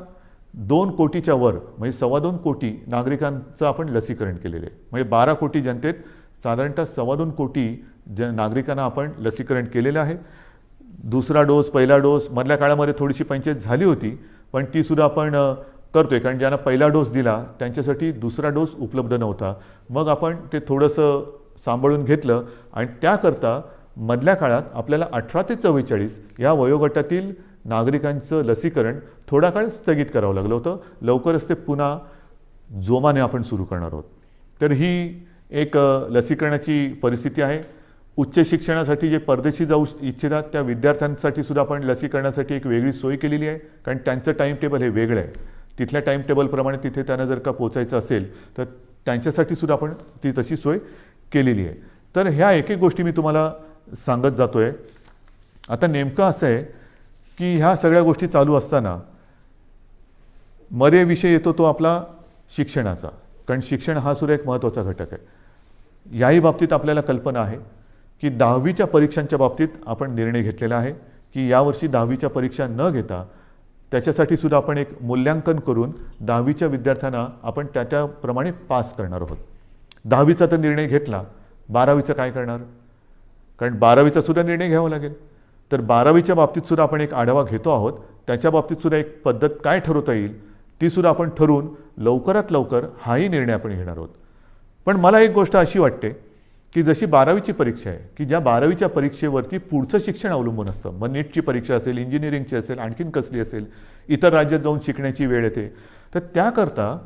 Speaker 1: 2 कोटीच्या वर म्हणजे 2.25 कोटी नागरिकांचं आपण लसीकरण केलेलं आहे. म्हणजे 12 कोटी जनतेत साधारणतः 2.25 कोटी नागरिकांना आपण लसीकरण केलेलं आहे. दुसरा डोस, पहिला डोस मधल्या काळामध्ये थोडीशी पंचायत झाली होती पण ती सुद्धा आपण करतोय, कारण ज्यांना पहिला डोस दिला त्यांच्यासाठी दुसरा डोस उपलब्ध नव्हता. मग आपण ते थोडंसं सांभाळून घेतलं आणि त्याकरता मधल्या काळात आपल्याला 18 ते 44 या वयोगटातील नागरिकांचं लसीकरण थोडा काळ स्थगित करावं लागलं होतं. लवकरच ते पुन्हा जोमाने आपण सुरू करणार आहोत. तर ही एक लसीकरणाची परिस्थिती आहे. उच्च शिक्षणासाठी जे परदेशी जाऊ इच्छितात त्या विद्यार्थ्यांसाठी सुद्धा आपण लसीकरणासाठी एक वेगळी सोय केलेली आहे, कारण त्यांचं टाईम टेबल हे वेगळं आहे. तिथल्या टाईम टेबलप्रमाणे तिथे त्यांना जर का पोचायचं असेल तर त्यांच्यासाठी सुद्धा आपण ती तशी सोय केलेली आहे. तर ह्या एक एक गोष्टी मी तुम्हाला सांगत जातो आहे. आता नेमकं असं आहे की ह्या सगळ्या गोष्टी चालू असताना विषय येतो तो आपला शिक्षणाचा, कारण शिक्षण हा सुद्धा एक महत्त्वाचा घटक आहे. याही बाबतीत आपल्याला कल्पना आहे की 10वीच्या परीक्षांच्या बाबतीत आपण निर्णय घेतलेला आहे की यावर्षी 10वीच्या परीक्षा न घेता त्याच्यासाठी सुद्धा आपण एक मूल्यांकन करून 10वीच्या विद्यार्थ्यांना आपण त्याप्रमाणे पास करणार आहोत. 10वीचा तर निर्णय घेतला, 12वीचं काय करणार? कारण 12वीचा सुद्धा निर्णय घ्यावा लागेल. तर 12वीच्या बाबतीत सुद्धा आपण एक आढावा घेतो आहोत. त्याच्या बाबतीत सुद्धा एक पद्धत काय ठरवता येईल ती सुद्धा आपण ठरवून लवकरात लवकर हाही निर्णय आपण घेणार आहोत. पण मला एक गोष्ट अशी वाटते की जशी 12वीची परीक्षा आहे की ज्या 12वीच्या परीक्षेवरती पुढचं शिक्षण अवलंबून असतं, मग नीटची परीक्षा असेल, इंजिनिअरिंगची असेल, आणखीन कसली असेल, इतर राज्यात जाऊन शिकण्याची वेळ येते. तर त्याकरता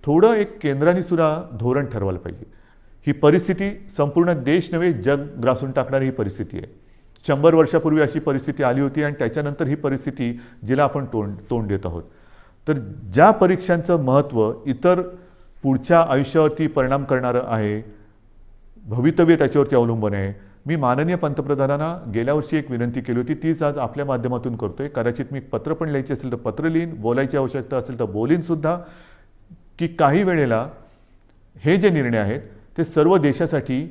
Speaker 1: थोडं एक केंद्राने सुद्धा धोरण ठरवायला पाहिजे. ही परिस्थिती संपूर्ण देश नव्हे जग ग्रासून टाकणारी ही परिस्थिती आहे. 100 वर्षापूर्वी अशी परिस्थिती आली होती आणि त्याच्यानंतर ही परिस्थिती जिला आपण तोंड देत आहोत. तर ज्या परीक्षांचं महत्त्व इतर पुढच्या आयुष्यावरती परिणाम करणारं आहे, भवितव्य त्याच्यावरती अवलंबून आहे. मी माननीय पंतप्रधानांना गेल्या वर्षी एक विनंती केली होती, तीच आज आपल्या माध्यमातून करतोय. कदाचित मी पत्र पण लिहायचे असेल तर पत्र लिहीन, बोलायची आवश्यकता असेल तर बोलीनसुद्धा, की काही वेळेला हे जे निर्णय आहेत ते सर्व देशासाठी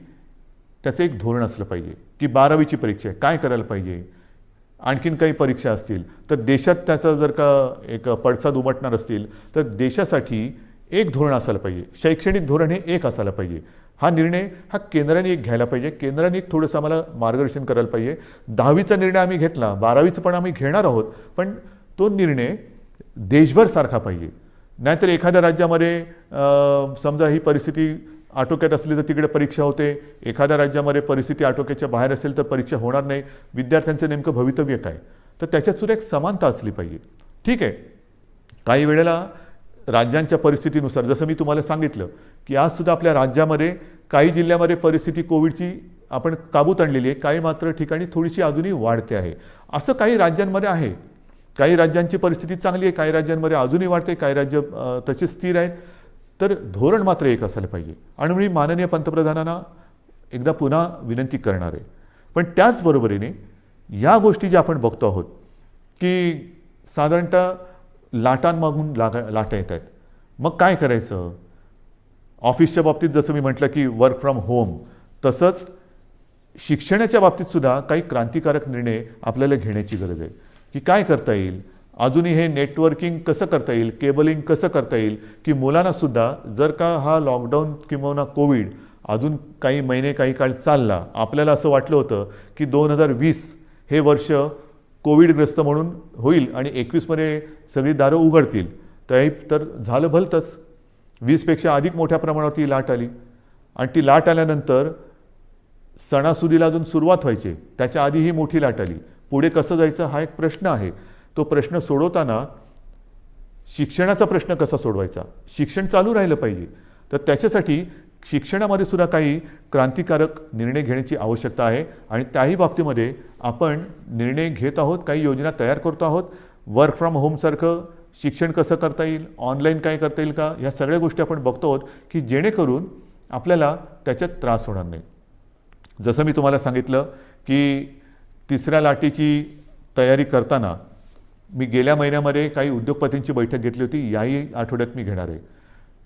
Speaker 1: त्याचं एक धोरण असलं पाहिजे. की 12वीची परीक्षा आहे, काय करायला पाहिजे, आणखीन काही परीक्षा असतील तर देशात त्याचा जर का एक पडसाद उमटणार असतील तर देशासाठी एक धोरण असायला पाहिजे. शैक्षणिक धोरण हे एक असायला पाहिजे. हा निर्णय हा केंद्राने एक घ्यायला पाहिजे. केंद्राने एक थोडंसं आम्हाला मार्गदर्शन करायला पाहिजे. 10वीचा निर्णय आम्ही घेतला, 12वीचं पण आम्ही घेणार आहोत, पण तो निर्णय देशभर सारखा पाहिजे. नाहीतर एखाद्या राज्यामध्ये समजा ही परिस्थिती आटोक्यात असली तर तिकडे परीक्षा होते, एखाद्या राज्यामध्ये परिस्थिती आटोक्याच्या बाहेर असेल तर परीक्षा होणार नाही. विद्यार्थ्यांचं नेमकं भवितव्य काय, तर त्याच्यात सुद्धा एक समानता असली पाहिजे. ठीक आहे, काही वेळेला राज्यांच्या परिस्थितीनुसार, जसं मी तुम्हाला सांगितलं की आजसुद्धा आपल्या राज्यामध्ये काही जिल्ह्यामध्ये परिस्थिती कोविडची आपण काबूत आणलेली आहे, काही मात्र ठिकाणी थोडीशी अजूनही वाढते आहे. असं काही राज्यांमध्ये आहे. काही राज्यांची परिस्थिती चांगली आहे, काही राज्यांमध्ये अजूनही वाढते, काही राज्य तसे स्थिर आहेत. तर धोरण मात्र एक असायला पाहिजे. आणि मी माननीय पंतप्रधानांना एकदा पुन्हा विनंती करणार आहे. पण त्याचबरोबरीने या गोष्टी ज्या आपण बघतो आहोत की साधारणतः लाटांमागून लाटा येत आहेत, मग काय करायचं. ऑफिसच्या बाबतीत जसं मी म्हटलं की वर्क फ्रॉम होम, तसंच शिक्षणाच्या बाबतीतसुद्धा काही क्रांतिकारक निर्णय आपल्याला घेण्याची गरज आहे. की काय करता येईल, अजूनही हे नेटवर्किंग कसं करता येईल, केबलिंग कसं करता येईल, की मुलांनासुद्धा जर का हा लॉकडाऊन किंवा कोविड अजून काही महिने काही काळ चालला, आपल्याला असं वाटलं होतं की 2020 हे वर्ष कोविडग्रस्त म्हणून होईल आणि 21मध्ये सगळी दारं उघडतील, तर झालं भलतंच. 20पेक्षा अधिक मोठ्या प्रमाणावरती लाट आली आणि ती लाट आल्यानंतर सणासुदीला अजून सुरुवात व्हायची, त्याच्या आधी ही मोठी लाट आली. पुढे कसं जायचं हा एक प्रश्न आहे. तो प्रश्न सोडवताना शिक्षणाचा प्रश्न कसा सोडवायचा, शिक्षण चालू राहिलं पाहिजे, तर त्याच्यासाठी शिक्षणामध्ये सुद्धा काही क्रांतिकारक निर्णय घेण्याची आवश्यकता आहे. आणि त्याही बाबतीमध्ये आपण निर्णय घेत आहोत, काही योजना तयार करतो आहोत. वर्क फ्रॉम होमसारखं शिक्षण कसं करता येईल, ऑनलाईन काय करता येईल का, या सगळ्या गोष्टी आपण बघतो आहोत की जेणेकरून आपल्याला त्याच्यात त्रास होणार नाही. जसं मी तुम्हाला सांगितलं की तिसऱ्या लाटेची तयारी करताना मी गेल्या महिन्यामध्ये काही उद्योगपतींची बैठक घेतली होती, याही आठवड्यात मी घेणार आहे.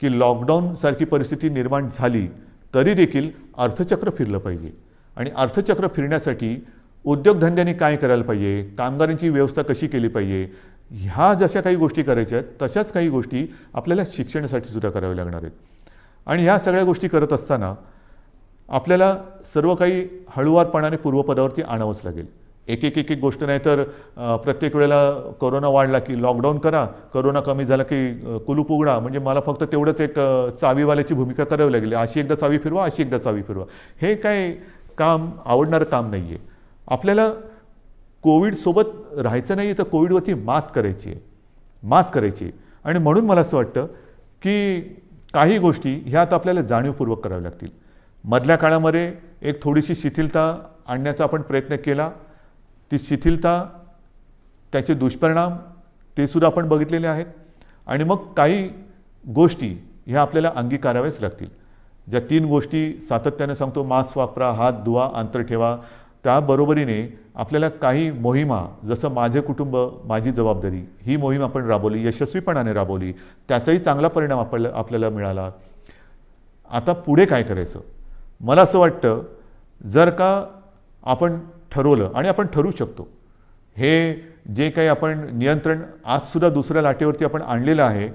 Speaker 1: की लॉकडाऊनसारखी परिस्थिती निर्माण झाली तरी देखील अर्थचक्र फिरलं पाहिजे. आणि अर्थचक्र फिरण्यासाठी उद्योगधंद्यांनी काय करायला पाहिजे, कामगारांची व्यवस्था कशी केली पाहिजे, ह्या जशा काही गोष्टी करायच्या आहेत तशाच काही गोष्टी आपल्याला शिक्षणासाठी सुद्धा कराव्या लागणार आहेत. आणि ह्या सगळ्या गोष्टी करत असताना आपल्याला सर्व काही हळूवारपणाने पूर्वपदावरती आणावंच लागेल. एक एक एक एक गोष्ट नाही तर प्रत्येक वेळेला कोरोना वाढला की लॉकडाऊन करा, कोरोना कमी झाला की कुलूप उघडा, म्हणजे मला फक्त तेवढंच एक चावीवाल्याची भूमिका करावी लागेल. अशी एकदा चावी फिरवा, अशी एकदा चावी फिरवा, हे काय काम आवडणारं काम नाही आहे. आपल्याला कोविडसोबत राहायचं नाही तर कोविडवरती मात करायची आहे. आणि म्हणून मला असं वाटतं की काही गोष्टी ह्या आता आपल्याला जाणीवपूर्वक कराव्या लागतील. मधल्या काळामध्ये एक थोडीशी शिथिलता आणण्याचा आपण प्रयत्न केला. ती शिथिलता, त्याचे दुष्परिणाम ते सुद्धा आपण बघितलेले आहेत. आणि मग काही गोष्टी ह्या आपल्याला अंगीकाराव्याच लागतील. ज्या 3 गोष्टी सातत्याने सांगतो, मास्क वापरा, हात धुवा, अंतर ठेवा, त्याबरोबरीने आपल्याला काही मोहिमा, जसं माझे कुटुंब माझी जबाबदारी, ही मोहीम आपण राबवली, यशस्वीपणाने राबवली, त्याचाही चांगला परिणाम आपल्याला मिळाला. आता पुढे काय करायचं, मला असं वाटतं जर का आपण ठरवलं, आणि आपण ठरवू शकतो, हे जे काही आपण नियंत्रण आजसुद्धा दुसऱ्या लाटेवरती आपण आणलेलं आहे.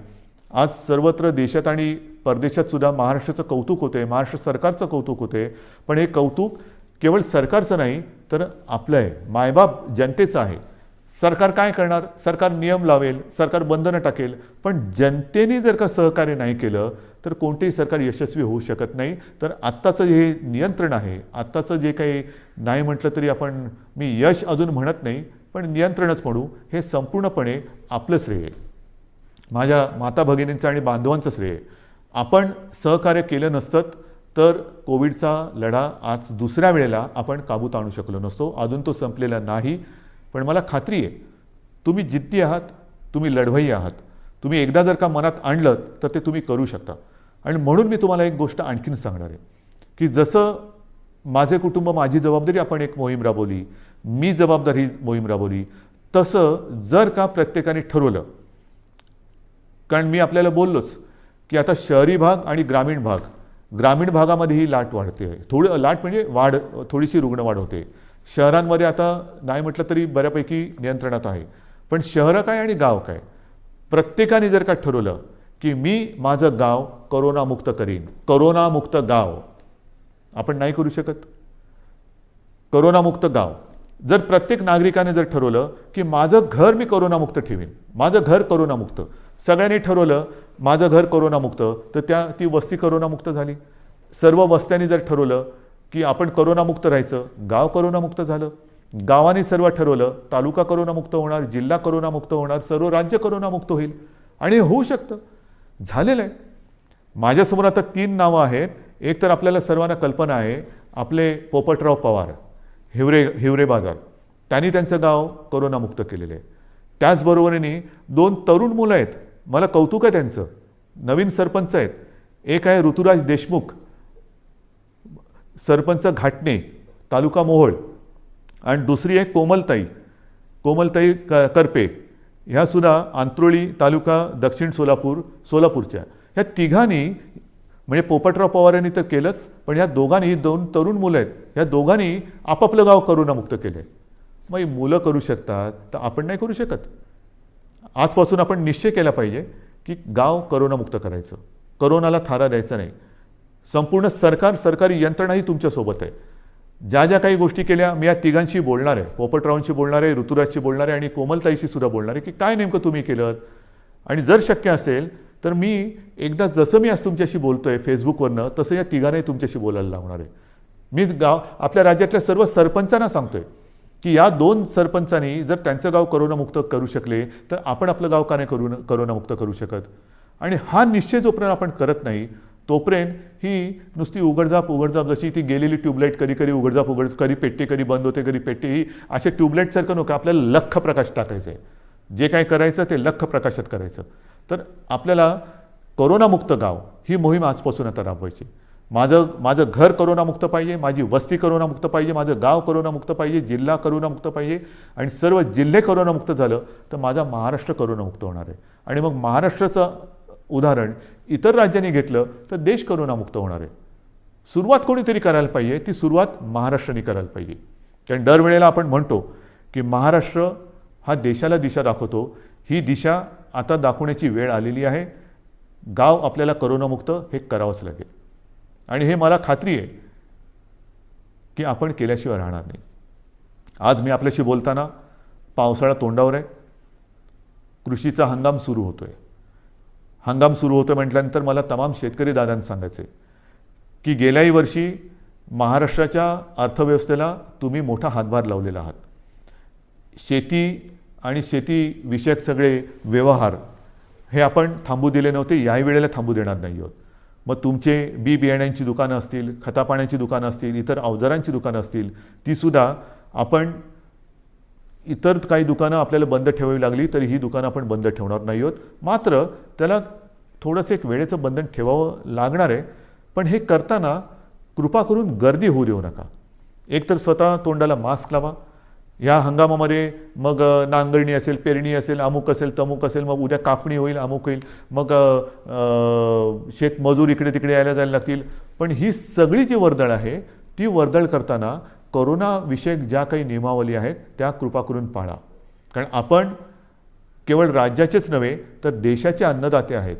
Speaker 1: आज सर्वत्र देशात आणि परदेशात सुद्धा महाराष्ट्राचं कौतुक होते, महाराष्ट्र सरकारचं कौतुक होते. पण हे कौतुक केवळ सरकारचं नाही तर आपलं आहे, मायबाप जनतेचं आहे. सरकार काय करणार, सरकार नियम लावेल, सरकार बंधनं टाकेल, पण जनतेने जर का सहकार्य नाही केलं तर कोणतेही सरकार यशस्वी होऊ शकत नाही. तर आत्ताचं हे नियंत्रण आहे, आत्ताचं जे काही नाही म्हटलं तरी आपण, मी यश अजून म्हणत नाही पण नियंत्रणच म्हणू, हे संपूर्णपणे आपलं श्रेय आहे, माझ्या माता भगिनींचं आणि बांधवांचं श्रेय आहे. आपण सहकार्य केलं नसतं तर कोविडचा लढा आज दुसऱ्या वेळेला आपण काबूत आणू शकलो नसतो. अजून तो संपलेला नाही, पण मला खात्री आहे तुम्ही जिद्दी आहात, तुम्ही लढवय्ये आहात. तुम्ही एकदा जर का मनात आणलं तर ते तुम्ही करू शकता. आणि म्हणून मी तुम्हाला एक गोष्ट आणखीन सांगणार आहे की जसं माझे कुटुंब माझी जबाबदारी आपण एक मोहीम राबवली, मी जबाबदारी मोहीम राबवली, तसं जर का प्रत्येकाने ठरवलं, कारण मी आपल्याला बोललोच की आता शहरी भाग आणि ग्रामीण भागामध्ये ही लाट वाढते आहे. थोडं लाट म्हणजे थोडीशी रुग्णवाढ होते. शहरांमध्ये आता नाही म्हटलं तरी बऱ्यापैकी नियंत्रणात आहे. पण शहरं काय आणि गाव काय, प्रत्येकाने जर का ठरवलं की मी माझं गाव कोरोनामुक्त करीन, कोरोनामुक्त गाव आपण नाही करू शकत. कोरोनामुक्त गाव जर प्रत्येक नागरिकाने जर ठरवलं की माझं घर मी कोरोनामुक्त ठेवीन, माझं घर कोरोनामुक्त, सगळ्यांनी ठरवलं माझं घर कोरोनामुक्त, तर ती वस्ती कोरोनामुक्त झाली. सर्व वस्त्यांनी जर ठरवलं की आपण कोरोनामुक्त राहायचं, गाव कोरोनामुक्त झालं. गावाने सर्व ठरवलं तालुका कोरोनामुक्त होणार, जिल्हा कोरोनामुक्त होणार, सर्व राज्य कोरोनामुक्त होईल. आणि होऊ शकतं, झालेलं आहे. माझ्यासमोर आता 3 नावं आहेत. एक तर आपल्याला सर्वांना कल्पना आहे, आपले पोपटराव पवार, हिवरे बाजार, त्यांनी त्यांचं गाव कोरोनामुक्त केलेलं आहे. त्याचबरोबरीने 2 तरुण मुलं आहेत, मला कौतुक आहे त्यांचं, नवीन सरपंच आहेत. एक आहे ऋतुराज देशमुख, सरपंच घाटणे, तालुका मोहोळ, आणि दुसरी आहे कोमलताई करपे, ह्या सुद्धा आंत्रोळी तालुका दक्षिण सोलापूरच्या. ह्या तिघांनी म्हणजे पोपटराव पवारांनी तर केलंच, पण ह्या दोघांनी 2 तरुण मुलं आहेत, ह्या दोघांनी आपापलं गाव कोरोनामुक्त केलं आहे. मग ही मुलं करू शकतात तर आपण नाही करू शकत. आजपासून आपण निश्चय केला पाहिजे की गाव कोरोनामुक्त करायचं, कोरोनाला थारा द्यायचा नाही. संपूर्ण सरकारी यंत्रणाही तुमच्यासोबत आहे. ज्या ज्या काही गोष्टी केल्या मी या तिघांशी बोलणार आहे, पोपटरावांशी बोलणार आहे, ऋतुराजशी बोलणार आहे आणि कोमलताईशी सुद्धा बोलणार आहे की काय नेमकं तुम्ही केलं. आणि जर शक्य असेल तर मी एकदा जसं मी आज तुमच्याशी बोलतोय फेसबुकवरनं, तसं या तिघांनाही तुमच्याशी बोलायला लावणार आहे. मी आपल्या राज्यातल्या सर्व सरपंचांना सांगतोय की या 2 सरपंचांनी जर त्यांचं गाव कोरोनामुक्त करू शकले तर आपण आपलं गाव का नाही कोरोनामुक्त करू शकत. आणि हा निश्चय जोपर्यंत आपण करत नाही तोपर्यंत ही नुसती उघडझाप जशी ती गेलेली ट्यूबलाईट कधी उघडझाप कधी पेटते, कधी बंद होते, कधी पेटते, ही असे ट्यूबलाईटसारखं नको. आपल्याला लख्ख प्रकाश टाकायचं आहे. जे काय करायचं ते लख्ख प्रकाशात करायचं. तर आपल्याला कोरोनामुक्त गाव ही मोहीम आजपासून आता राबवायची. माझं घर कोरोनामुक्त पाहिजे, माझी वस्ती कोरोनामुक्त पाहिजे, माझं गाव कोरोनामुक्त पाहिजे, जिल्हा कोरोनामुक्त पाहिजे, आणि सर्व जिल्हे कोरोनामुक्त झालं तर माझा महाराष्ट्र कोरोनामुक्त होणार आहे. आणि मग महाराष्ट्राचं उदाहरण इतर राज्यांनी घेतलं तर देश कोरोनामुक्त होणार आहे. सुरुवात कोणीतरी करायला पाहिजे, ती सुरुवात महाराष्ट्राने करायला पाहिजे. कारण दरवेळेला आपण म्हणतो की महाराष्ट्र हा देशाला दिशा दाखवतो. ही दिशा आता दाखवण्याची वेळ आलेली आहे. गाव आपल्याला कोरोनामुक्त हे करावंच लागेल. आणि हे मला खात्री आहे की आपण केल्याशिवाय राहणार नाही. आज मी आपल्याशी बोलताना पावसाळा तोंडावर आहे, कृषीचा हंगाम सुरू होतोय. हंगाम सुरू होतं म्हटल्यानंतर मला तमाम शेतकरी दादांना सांगायचं आहे की गेल्याही वर्षी महाराष्ट्राच्या अर्थव्यवस्थेला तुम्ही मोठा हातभार लावलेला आहात. शेती आणि शेतीविषयक सगळे व्यवहार हे आपण थांबू दिले नव्हते, याही वेळेला थांबू देणार नाही आहोत. मग तुमचे बियाण्यांची दुकानं असतील, खतापाण्याची दुकानं असतील, इतर अवजारांची दुकानं असतील, तीसुद्धा आपण, इतर काही दुकानं आपल्याला बंद ठेवावी लागली तरी ही दुकानं आपण बंद ठेवणार नाही आहोत. मात्र त्याला थोडंसं एक वेळेचं बंधन ठेवावं लागणार आहे. पण हे करताना कृपा करून गर्दी होऊ देऊ नका. एकतर स्वतः तोंडाला मास्क लावा. या हंगामामध्ये मग नांगरणी असेल, पेरणी असेल, अमुक असेल, तमुक असेल, मग उद्या कापणी होईल, अमुक होईल, मग शेतमजूर इकडे तिकडे यायला जायला लागतील. पण ही सगळी जी वर्दळ आहे ती वर्दळ करताना कोरोनाविषयक ज्या काही नियमावली आहेत त्या कृपा करून पाळा. कारण आपण केवळ राज्याचेच नव्हे तर देशाचे अन्नदाते आहेत.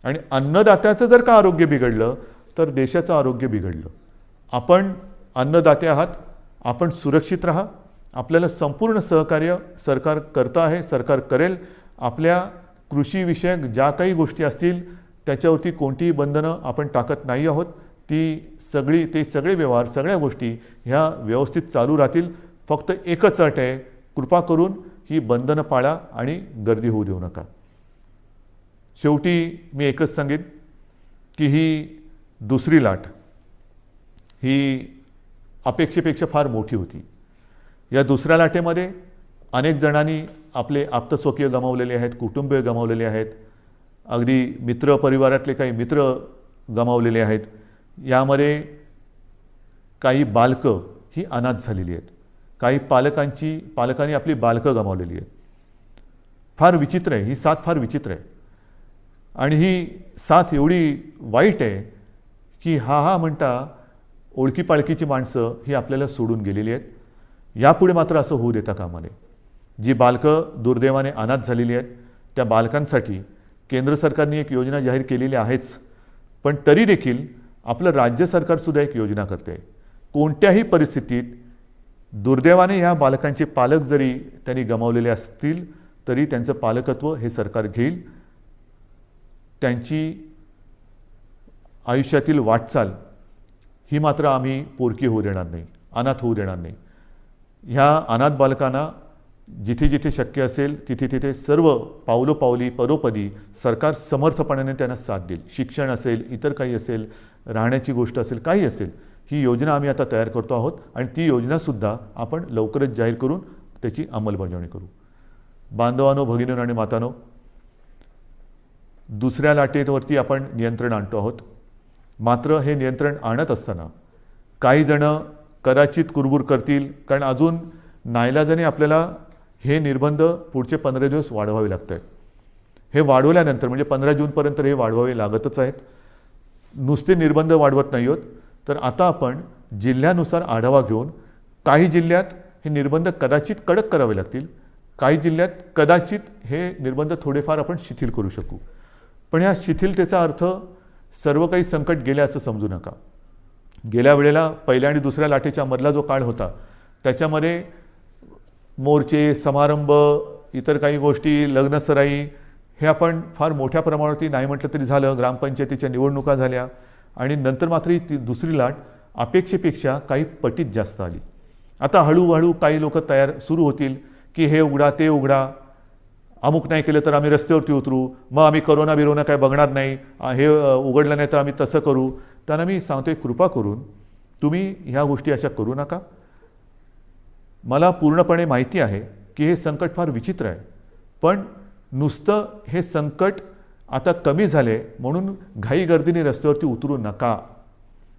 Speaker 1: आणि अन्नदात्याचं जर का आरोग्य बिघडलं तर देशाचं आरोग्य बिघडलं. आपण अन्नदाते आहात, आपण सुरक्षित राहा. आपल्याला संपूर्ण सहकार्य सरकार करतं आहे, सरकार करेल. आपल्या कृषीविषयक ज्या काही गोष्टी असतील त्याच्यावरती कोणतीही बंधनं आपण टाकत नाही आहोत. ते सगळे व्यवहार, सगळ्या गोष्टी ह्या व्यवस्थित चालू राहतील. फक्त एकच अट आहे, कृपा करून ही बंधनं पाळा आणि गर्दी होऊ देऊ नका. शेवटी मी एकच सांगेन की ही दुसरी लाट ही अपेक्षेपेक्षा फार मोठी होती. या दुसऱ्या लाटेमध्ये अनेक जणांनी आपले आप्तस्वकीय गमावलेले आहेत, कुटुंबीय गमावलेले आहेत, अगदी मित्र परिवारातले काही मित्र गमावलेले आहेत. यामध्ये काही बालकं ही अनाथ झालेली आहेत, काही पालकांनी आपली बालकं गमावलेली आहेत. फार विचित्र आहे, ही साथ फार विचित्र आहे. आणि ही साथ एवढी वाईट आहे की हा म्हणता ओळखीपाळखीची माणसं ही आपल्याला सोडून गेलेली आहेत. यापुढे मात्र असं होऊ देता कामा नये. जी बालकं दुर्दैवाने अनाथ झालेली आहेत त्या बालकांसाठी केंद्र सरकारने एक योजना जाहीर केलेली आहेच, पण तरी देखील आपलं राज्य सरकारसुद्धा एक योजना करते आहे. कोणत्याही परिस्थितीत दुर्दैवाने ह्या बालकांचे पालक जरी त्यांनी गमावलेले असतील तरी त्यांचं पालकत्व हे सरकार घेईल. त्यांची आयुष्यातील वाटचाल ही मात्र आम्ही पोरकी होऊ देणार नाही, अनाथ होऊ देणार नाही. ह्या अनाथ बालकांना जिथे जिथे शक्य असेल तिथे तिथे सर्व पावलोपावली परोपदी सरकार समर्थपणाने त्यांना साथ देईल. शिक्षण असेल, इतर काही असेल, राहण्याची गोष्ट असेल, काही असेल, ही योजना आम्ही आता तयार करतो आहोत आणि ती योजनासुद्धा आपण लवकरच जाहीर करून त्याची अंमलबजावणी करू. बांधवांनो, भगिनींनो आणि मातांनो, दुसऱ्या लाटेवरती आपण नियंत्रण आणतो आहोत. मात्र हे नियंत्रण आणत असताना काही जण कदाचित कुरबुर करतील, कारण अजून नाईलाजाने आपल्याला हे निर्बंध पुढचे 15 दिवस वाढवावे लागत आहेत. हे वाढवल्यानंतर म्हणजे 15 जूनपर्यंत हे वाढवावे लागतच आहेत. नुसते निर्बंध वाढवत नाही आहोत, तर आता आपण जिल्ह्यानुसार आढावा घेऊन काही जिल्ह्यात हे निर्बंध कदाचित कडक करावे लागतील, काही जिल्ह्यात कदाचित हे निर्बंध थोडेफार आपण शिथिल करू शकू. पण ह्या शिथिलतेचा अर्थ सर्व काही संकट गेले असं समजू नका. गेल्या वेळेला पहिल्या आणि दुसऱ्या लाटेच्या मधला जो काळ होता त्याच्यामध्ये मोर्चे, समारंभ, इतर काही गोष्टी, लग्नसराई हे आपण फार मोठ्या प्रमाणावरती नाही म्हटलं तरी झालं. ग्रामपंचायतीच्या निवडणुका झाल्या आणि नंतर मात्र ती दुसरी लाट अपेक्षेपेक्षा काही पटीत जास्त आली. आता हळूहळू काही लोक सुरू होतील की हे उघडा ते उघडा, अमुक नाही केलं तर आम्ही रस्त्यावरती उतरू, मग आम्ही करोना काय बघणार नाही, हे उघडलं नाही तर आम्ही तसं करू. त्यांना मी सांगतोय, कृपा करून तुम्ही ह्या गोष्टी अशा करू नका. मला पूर्णपणे माहिती आहे की हे संकट फार विचित्र आहे, पण नुसतं हे संकट आता कमी झाले म्हणून घाईगर्दीने रस्त्यावरती उतरू नका.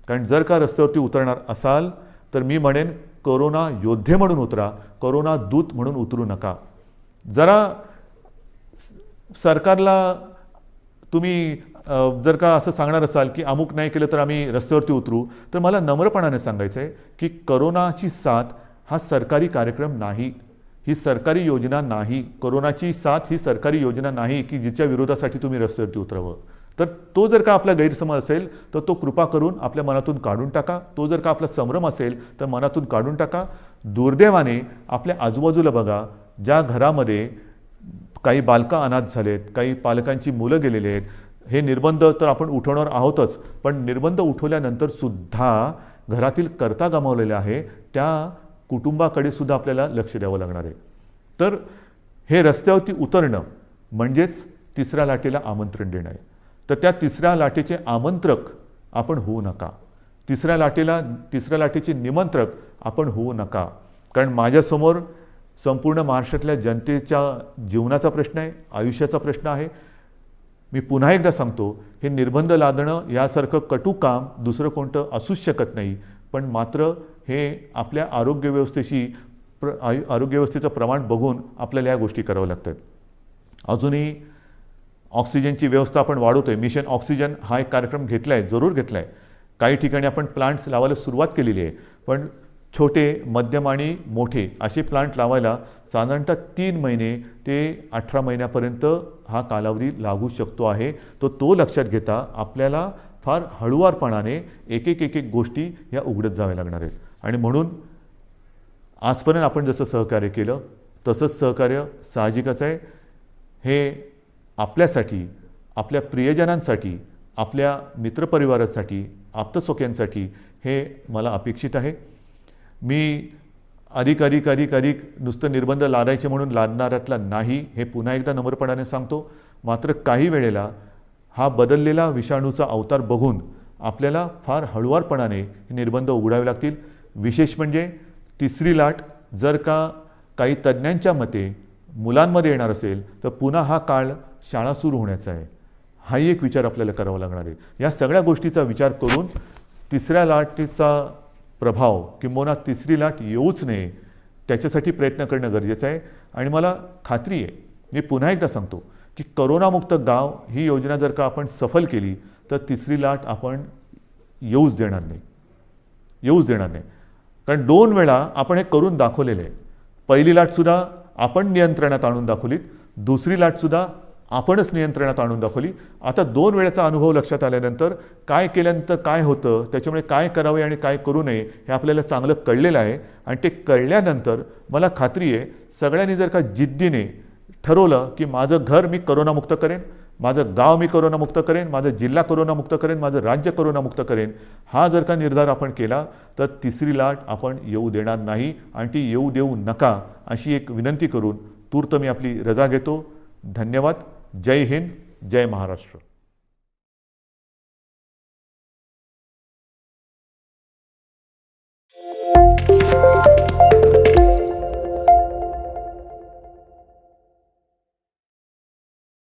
Speaker 1: कारण जर का रस्त्यावरती उतरणार असाल तर मी म्हणेन कोरोना योद्धे म्हणून उतरा, कोरोना दूत म्हणून उतरू नका. जरा सरकारला तुम्ही जर का असं सांगणार असाल की अमुक नाही केलं तर आम्ही रस्त्यावरती उतरू, तर मला नम्रपणाने सांगायचं आहे की कोरोनाची साथ हा सरकारी कार्यक्रम नाही, ही सरकारी योजना नाही. कोरोनाची साथ ही सरकारी योजना नाही की जिच्या विरोधासाठी तुम्ही रस्त्यावरती उतरावं. तर तो जर का आपला गैरसमज असेल तर तो कृपा करून आपल्या मनातून काढून टाका. तो जर का आपला संभ्रम असेल तर मनातून काढून टाका. दुर्दैवाने आपल्या आजूबाजूला बघा, ज्या घरामध्ये काही बालकं अनाथ झालेत, काही पालकांची मुलं गेलेली आहेत, हे निर्बंध तर आपण उठवणार आहोतच, पण निर्बंध उठवल्यानंतर सुद्धा घरातील कर्ता गमावलेला आहे त्या कुटुंबाकडे सुद्धा आपल्याला लक्ष द्यावं लागणार आहे. तर हे रस्त्यावरती उतरणं म्हणजेच तिसऱ्या लाटेला आमंत्रण देणं आहे. तर त्या तिसऱ्या लाटेचे आमंत्रक आपण होऊ नका, तिसऱ्या लाटेचे निमंत्रक आपण होऊ नका. कारण माझ्यासमोर संपूर्ण महाराष्ट्रातल्या जनतेच्या जीवनाचा प्रश्न आहे, आयुष्याचा प्रश्न आहे. मी पुन्हा एकदा सांगतो, हे निर्बंध लादणं यासारखं कटू काम दुसरं कोणतं असूच शकत नाही. पण मात्र हे आपल्या आरोग्य व्यवस्थेचं प्रमाण बघून आपल्याला या गोष्टी कराव्या लागतात. अजूनही ऑक्सिजनची व्यवस्था आपण वाढवतोय. मिशन ऑक्सिजन हा एक कार्यक्रम घेतला आहे, जरूर घेतला आहे. काही ठिकाणी आपण प्लांट्स लावायला सुरुवात केलेली आहे, पण छोटे, मध्यम आणि मोठे असे प्लांट लावायला साधारणतः 3 महिने ते 18 महिन्यापर्यंत हा कालावधी लागू शकतो आहे. तो लक्षात घेता आपल्याला फार हळुवारपणाने एक एक गोष्टी ह्या उघडत जाव्या लागणार आहेत. आणि म्हणून आजपर्यंत आपण जसं सहकार्य केलं तसंच सहकार्य साहजिकच आहे. हे आपल्यासाठी, आपल्या प्रियजनांसाठी, आपल्या मित्रपरिवारासाठी, आप्तसोक्यांसाठी हे मला अपेक्षित आहे. मी अधिक नुसतं निर्बंध लादायचे म्हणून लादणाऱ्यातला नाही, हे पुन्हा एकदा नम्रपणाने सांगतो. मात्र काही वेळेला हा बदललेला विषाणूचा अवतार बघून आपल्याला फार हळुवारपणाने हे निर्बंध उघडावे लागतील. विशेष म्हणजे तिसरी लाट जर का काही तज्ज्ञांच्या मते मुलांमध्ये येणार असेल तर पुन्हा हा काळ शाळा सुरू होण्याचा आहे. हाही एक विचार आपल्याला करावा लागणार आहे. या सगळ्या गोष्टीचा विचार करून तिसऱ्या लाटेचा प्रभाव किंबहुना तिसरी लाट येऊच नये त्याच्यासाठी प्रयत्न करणं गरजेचं आहे. आणि मला खात्री आहे, मी पुन्हा एकदा सांगतो की करोनामुक्त गाव ही योजना जर का आपण सफल केली तर तिसरी लाट आपण येऊच देणार नाही. कारण 2 वेळा आपण हे करून दाखवलेलं आहे. पहिली लाटसुद्धा आपण नियंत्रणात आणून दाखवली, दुसरी लाटसुद्धा आपणच नियंत्रणात आणून दाखवली. आता 2 वेळेचा अनुभव लक्षात आल्यानंतर काय केल्यानंतर काय होतं, त्याच्यामुळे काय करावे आणि काय करू नये हे आपल्याला चांगलं कळलेलं आहे. आणि ते कळल्यानंतर मला खात्री आहे सगळ्यांनी जर का जिद्दीने ठरवलं की माझं घर मी करोनामुक्त करेन, माझं गाव मी करोनामुक्त करेन, माझं जिल्हा करोनामुक्त करेन, माझं राज्य करोनामुक्त करेन, हा जर का निर्धार आपण केला तर तिसरी लाट आपण येऊ देणार नाही आणि ती येऊ देऊ नका अशी एक विनंती करून तूर्त मी आपली रजा घेतो. धन्यवाद. जय हिंद, जय महाराष्ट्र.